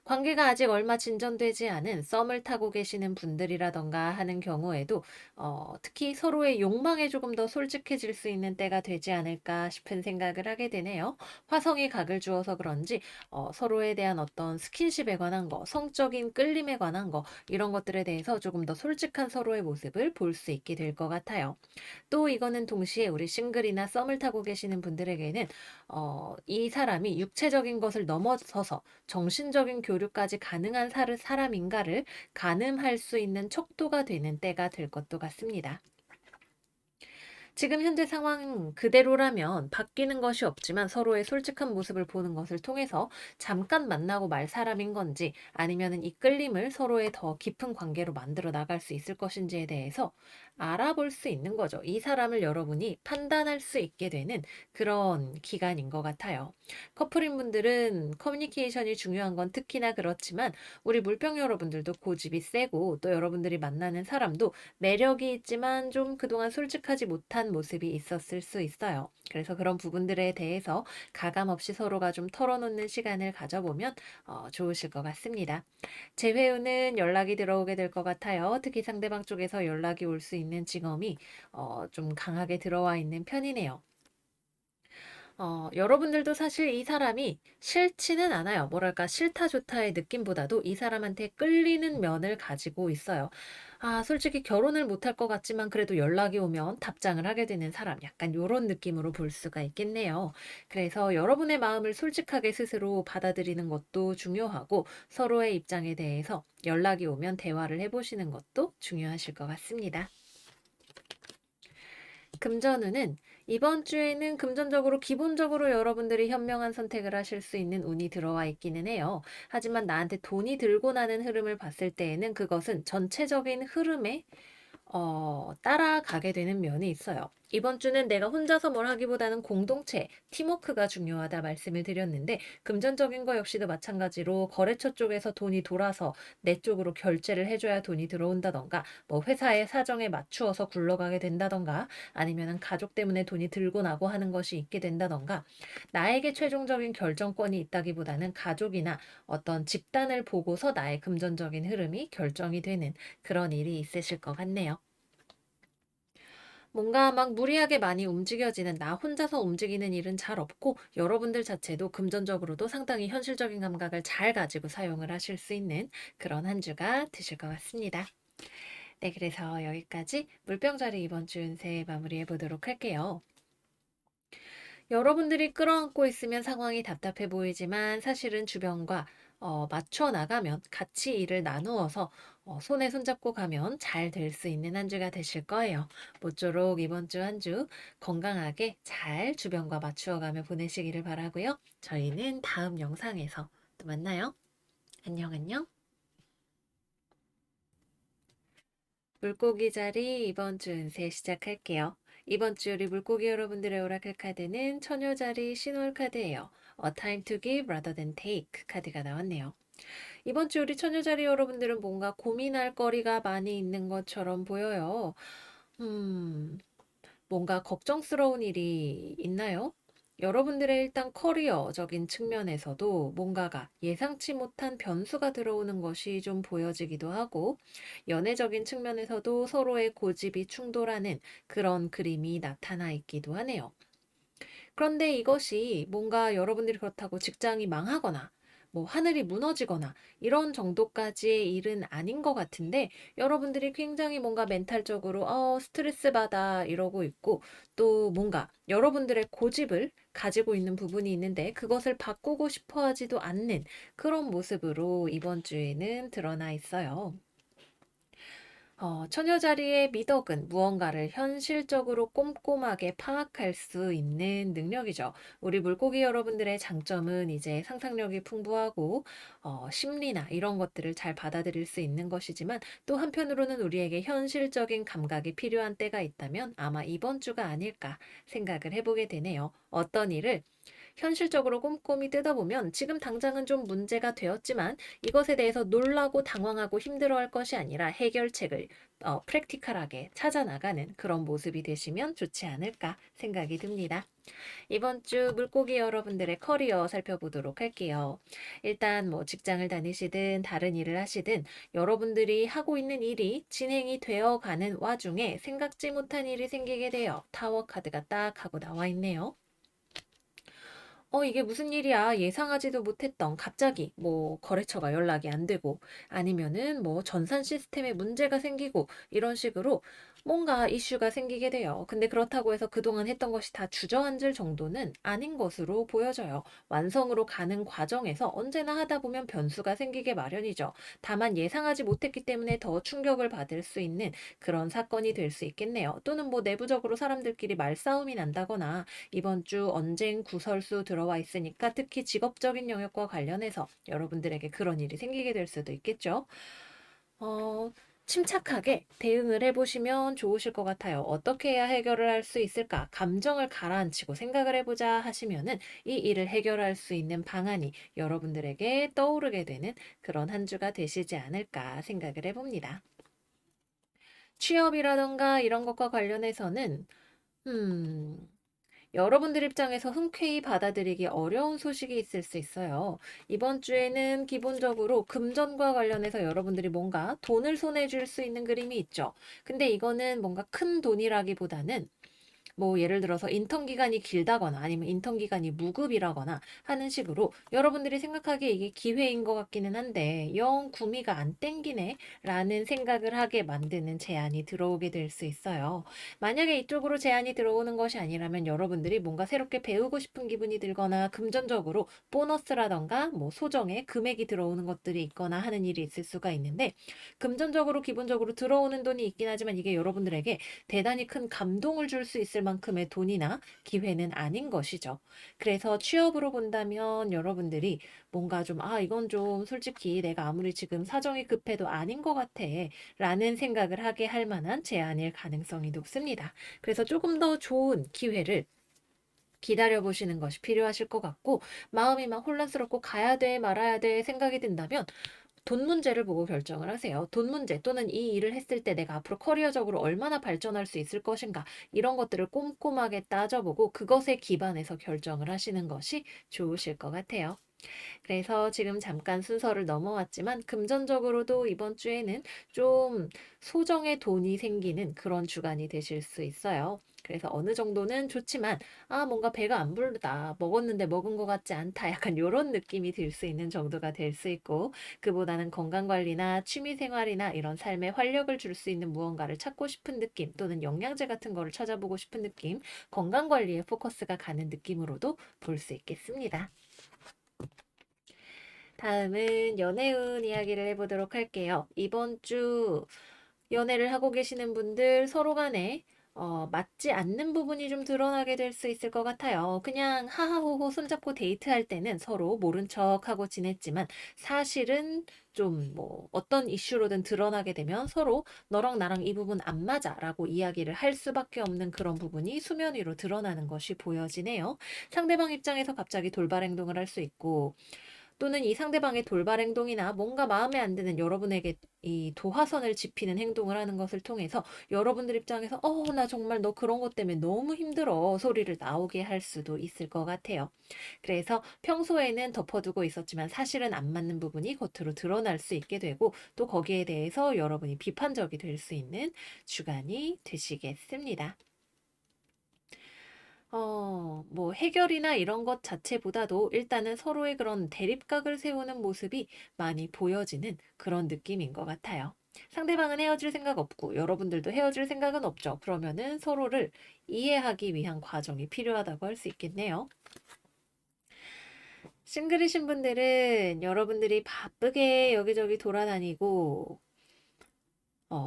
관계가 아직 얼마 진전되지 않은 썸을 타고 계시는 분들이라던가 하는 경우에도 특히 서로의 욕망에 조금 더 솔직해질 수 있는 때가 되지 않을까 싶은 생각을 하게 되네요. 화성이 각을 주어서 그런지 서로에 대한 어떤 스킨십에 관한 거, 성적인 끌림에 관한 거 이런 것들에 대해서 조금 더 솔직한 서로의 모습을 볼 수 있게 될 것 같아요. 또 이거는 동시에 우리 싱글이나 썸을 타고 계시는 분들에게는 이 사람이 육체적인 것을 넘어서서 정신적인 교류까지 가능한 사람인가를 가늠할 수 있는 척도가 되는 때가 될 것도 같습니다. 지금 현재 상황 그대로라면 바뀌는 것이 없지만 서로의 솔직한 모습을 보는 것을 통해서 잠깐 만나고 말 사람인 건지 아니면은 이 끌림을 서로의 더 깊은 관계로 만들어 나갈 수 있을 것인지에 대해서 알아볼 수 있는 거죠. 이 사람을 여러분이 판단할 수 있게 되는 그런 기간인 것 같아요. 커플인 분들은 커뮤니케이션이 중요한 건 특히나 그렇지만 우리 물병 여러분들도 고집이 세고 또 여러분들이 만나는 사람도 매력이 있지만 좀 그동안 솔직하지 못한 모습이 있었을 수 있어요. 그래서 그런 부분들에 대해서 가감 없이 서로가 좀 털어놓는 시간을 가져보면 좋으실 것 같습니다. 재회유는 연락이 들어오게 될 것 같아요. 특히 상대방 쪽에서 연락이 올 수 있는 직업이 좀 강하게 들어와 있는 편이네요. 여러분들도 사실 이 사람이 싫지는 않아요. 뭐랄까, 싫다 좋다의 느낌보다도 이 사람한테 끌리는 면을 가지고 있어요. 아, 솔직히 결혼을 못할 것 같지만 그래도 연락이 오면 답장을 하게 되는 사람. 약간 요런 느낌으로 볼 수가 있겠네요. 그래서 여러분의 마음을 솔직하게 스스로 받아들이는 것도 중요하고 서로의 입장에 대해서 연락이 오면 대화를 해보시는 것도 중요하실 것 같습니다. 금전운은 이번 주에는 금전적으로 기본적으로 여러분들이 현명한 선택을 하실 수 있는 운이 들어와 있기는 해요. 하지만 나한테 돈이 들고 나는 흐름을 봤을 때에는 그것은 전체적인 흐름에 따라가게 되는 면이 있어요. 이번 주는 내가 혼자서 뭘 하기보다는 공동체, 팀워크가 중요하다 말씀을 드렸는데, 금전적인 거 역시도 마찬가지로 거래처 쪽에서 돈이 돌아서 내 쪽으로 결제를 해줘야 돈이 들어온다던가, 뭐 회사의 사정에 맞추어서 굴러가게 된다던가, 아니면은 가족 때문에 돈이 들고 나고 하는 것이 있게 된다던가, 나에게 최종적인 결정권이 있다기보다는 가족이나 어떤 집단을 보고서 나의 금전적인 흐름이 결정이 되는 그런 일이 있으실 것 같네요. 뭔가 막 무리하게 많이 움직여지는 나 혼자서 움직이는 일은 잘 없고 여러분들 자체도 금전적으로도 상당히 현실적인 감각을 잘 가지고 사용을 하실 수 있는 그런 한 주가 되실 것 같습니다. 네, 그래서 여기까지 물병자리 이번 주 운세 마무리해 보도록 할게요. 여러분들이 끌어안고 있으면 상황이 답답해 보이지만 사실은 주변과 맞춰 나가면 같이 일을 나누어서 손에 손잡고 가면 잘 될 수 있는 한 주가 되실 거예요. 모쪼록 이번 주 한 주 건강하게 잘 주변과 맞추어 가며 보내시기를 바라고요. 저희는 다음 영상에서 또 만나요. 안녕, 안녕. 물고기 자리 이번 주 운세 시작할게요. 이번 주 우리 물고기 여러분들의 오라클 카드는 처녀 자리 신월 카드예요. A time to give rather than take 카드가 나왔네요. 이번 주 우리 처녀 자리 여러분들은 뭔가 고민할 거리가 많이 있는 것처럼 보여요. 음, 뭔가 걱정스러운 일이 있나요? 여러분들의 일단 커리어적인 측면에서도 뭔가가 예상치 못한 변수가 들어오는 것이 좀 보여지기도 하고, 연애적인 측면에서도 서로의 고집이 충돌하는 그런 그림이 나타나 있기도 하네요. 그런데 이것이 뭔가 여러분들이 그렇다고 직장이 망하거나 뭐 하늘이 무너지거나 이런 정도까지의 일은 아닌 것 같은데 여러분들이 굉장히 뭔가 멘탈적으로 스트레스 받아 이러고 있고 또 뭔가 여러분들의 고집을 가지고 있는 부분이 있는데 그것을 바꾸고 싶어 하지도 않는 그런 모습으로 이번 주에는 드러나 있어요. 처녀 자리의 미덕은 무언가를 현실적으로 꼼꼼하게 파악할 수 있는 능력이죠. 우리 물고기 여러분들의 장점은 이제 상상력이 풍부하고, 심리나 이런 것들을 잘 받아들일 수 있는 것이지만, 또 한편으로는 우리에게 현실적인 감각이 필요한 때가 있다면 아마 이번 주가 아닐까 생각을 해보게 되네요. 어떤 일을 현실적으로 꼼꼼히 뜯어보면 지금 당장은 좀 문제가 되었지만 이것에 대해서 놀라고 당황하고 힘들어할 것이 아니라 해결책을 프랙티컬하게 찾아 나가는 그런 모습이 되시면 좋지 않을까 생각이 듭니다. 이번 주 물고기 여러분들의 커리어 살펴보도록 할게요. 일단 뭐 직장을 다니시든 다른 일을 하시든 여러분들이 하고 있는 일이 진행이 되어 가는 와중에 생각지 못한 일이 생기게 돼요. 타워 카드가 딱 하고 나와 있네요. 이게 무슨 일이야? 예상하지도 못했던 갑자기 뭐 거래처가 연락이 안 되고 아니면은 뭐 전산 시스템에 문제가 생기고 이런 식으로 뭔가 이슈가 생기게 돼요. 근데 그렇다고 해서 그동안 했던 것이 다 주저앉을 정도는 아닌 것으로 보여져요. 완성으로 가는 과정에서 언제나 하다 보면 변수가 생기게 마련이죠. 다만 예상하지 못했기 때문에 더 충격을 받을 수 있는 그런 사건이 될 수 있겠네요. 또는 뭐 내부적으로 사람들끼리 말싸움이 난다거나 이번 주 언쟁 구설수 들어와 있으니까 특히 직업적인 영역과 관련해서 여러분들에게 그런 일이 생기게 될 수도 있겠죠. 어, 침착하게 대응을 해보시면 좋으실 것 같아요. 어떻게 해야 해결을 할 수 있을까? 감정을 가라앉히고 생각을 해보자 하시면은 이 일을 해결할 수 있는 방안이 여러분들에게 떠오르게 되는 그런 한 주가 되시지 않을까 생각을 해봅니다. 취업이라던가 이런 것과 관련해서는 음, 여러분들 입장에서 흔쾌히 받아들이기 어려운 소식이 있을 수 있어요. 이번 주에는 기본적으로 금전과 관련해서 여러분들이 뭔가 돈을 손에 쥘 수 있는 그림이 있죠. 근데 이거는 뭔가 큰 돈이라기보다는 뭐 예를 들어서 인턴 기간이 길다거나 아니면 인턴 기간이 무급이라거나 하는 식으로 여러분들이 생각하기에 이게 기회인 것 같기는 한데 영 구미가 안 땡기네 라는 생각을 하게 만드는 제안이 들어오게 될 수 있어요. 만약에 이쪽으로 제안이 들어오는 것이 아니라면 여러분들이 뭔가 새롭게 배우고 싶은 기분이 들거나 금전적으로 보너스라던가 뭐 소정의 금액이 들어오는 것들이 있거나 하는 일이 있을 수가 있는데 금전적으로 기본적으로 들어오는 돈이 있긴 하지만 이게 여러분들에게 대단히 큰 감동을 줄 수 있을 만큼의 돈이나 기회는 아닌 것이죠. 그래서 취업으로 본다면 여러분들이 뭔가 좀, 이건 좀 솔직히 내가 아무리 지금 사정이 급해도 아닌 것 같아. 라는 생각을 하게 할 만한 제안일 가능성이 높습니다. 그래서 조금 더 좋은 기회를 기다려 보시는 것이 필요하실 것 같고, 마음이 막 혼란스럽고 가야 돼, 말아야 돼 생각이 든다면 돈 문제를 보고 결정을 하세요. 돈 문제 또는 이 일을 했을 때 내가 앞으로 커리어적으로 얼마나 발전할 수 있을 것인가 이런 것들을 꼼꼼하게 따져보고 그것에 기반해서 결정을 하시는 것이 좋으실 것 같아요. 그래서 지금 잠깐 순서를 넘어왔지만 금전적으로도 이번 주에는 좀 소정의 돈이 생기는 그런 주간이 되실 수 있어요. 그래서 어느 정도는 좋지만 뭔가 배가 안 부르다 먹었는데 먹은 것 같지 않다 약간 요런 느낌이 들 수 있는 정도가 될 수 있고 그보다는 건강관리나 취미생활이나 이런 삶에 활력을 줄 수 있는 무언가를 찾고 싶은 느낌 또는 영양제 같은 거를 찾아보고 싶은 느낌 건강관리에 포커스가 가는 느낌으로도 볼 수 있겠습니다. 다음은 연애운 이야기를 해보도록 할게요. 이번 주 연애를 하고 계시는 분들 서로 간에 맞지 않는 부분이 좀 드러나게 될 수 있을 것 같아요. 그냥 하하호호 손잡고 데이트할 때는 서로 모른 척하고 지냈지만 사실은 좀 뭐 어떤 이슈로든 드러나게 되면 서로 너랑 나랑 이 부분 안 맞아라고 이야기를 할 수밖에 없는 그런 부분이 수면 위로 드러나는 것이 보여지네요. 상대방 입장에서 갑자기 돌발 행동을 할 수 있고 또는 이 상대방의 돌발 행동이나 뭔가 마음에 안 드는 여러분에게 이 도화선을 짚히는 행동을 하는 것을 통해서 여러분들 입장에서 나 정말 너 그런 것 때문에 너무 힘들어 소리를 나오게 할 수도 있을 것 같아요. 그래서 평소에는 덮어두고 있었지만 사실은 안 맞는 부분이 겉으로 드러날 수 있게 되고 또 거기에 대해서 여러분이 비판적이 될 수 있는 주간이 되시겠습니다. 뭐 해결이나 이런 것 자체보다도 일단은 서로의 그런 대립각을 세우는 모습이 많이 보여지는 그런 느낌인 것 같아요. 상대방은 헤어질 생각 없고 여러분들도 헤어질 생각은 없죠. 그러면은 서로를 이해하기 위한 과정이 필요하다고 할 수 있겠네요. 싱글이신 분들은 여러분들이 바쁘게 여기저기 돌아다니고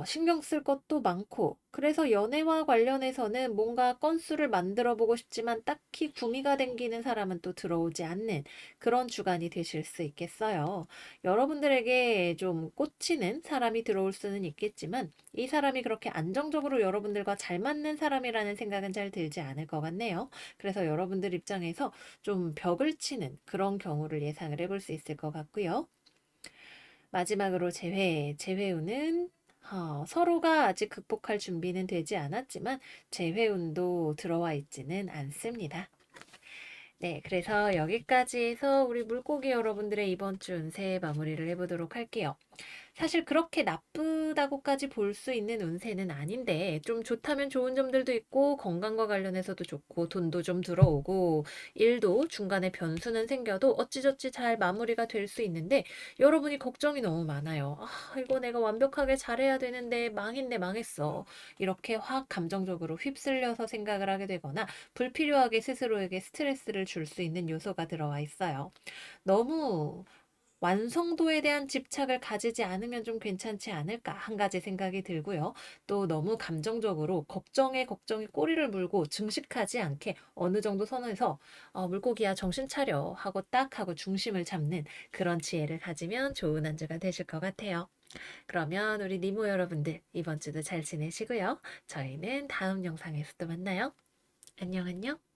신경 쓸 것도 많고, 그래서 연애와 관련해서는 뭔가 건수를 만들어 보고 싶지만 딱히 구미가 땡기는 사람은 또 들어오지 않는 그런 주간이 되실 수 있겠어요. 여러분들에게 좀 꽂히는 사람이 들어올 수는 있겠지만, 이 사람이 그렇게 안정적으로 여러분들과 잘 맞는 사람이라는 생각은 잘 들지 않을 것 같네요. 그래서 여러분들 입장에서 좀 벽을 치는 그런 경우를 예상을 해볼 수 있을 것 같고요. 마지막으로 재회운은 서로가 아직 극복할 준비는 되지 않았지만 재회운도 들어와 있지는 않습니다. 네, 그래서 여기까지 해서 우리 물고기 여러분들의 이번 주 운세 마무리를 해보도록 할게요. 사실 그렇게 나쁘다고까지 볼 수 있는 운세는 아닌데 좀 좋다면 좋은 점들도 있고 건강과 관련해서도 좋고 돈도 좀 들어오고 일도 중간에 변수는 생겨도 어찌저찌 잘 마무리가 될 수 있는데 여러분이 걱정이 너무 많아요. 아, 이거 내가 완벽하게 잘해야 되는데 망했네, 망했어. 이렇게 확 감정적으로 휩쓸려서 생각을 하게 되거나 불필요하게 스스로에게 스트레스를 줄 수 있는 요소가 들어와 있어요. 너무 완성도에 대한 집착을 가지지 않으면 좀 괜찮지 않을까 한 가지 생각이 들고요. 또 너무 감정적으로 걱정에 걱정이 꼬리를 물고 증식하지 않게 어느 정도 선에서 물고기야 정신 차려 하고 딱 하고 중심을 잡는 그런 지혜를 가지면 좋은 한 주가 되실 것 같아요. 그러면 우리 니모 여러분들 이번 주도 잘 지내시고요. 저희는 다음 영상에서 또 만나요. 안녕 안녕.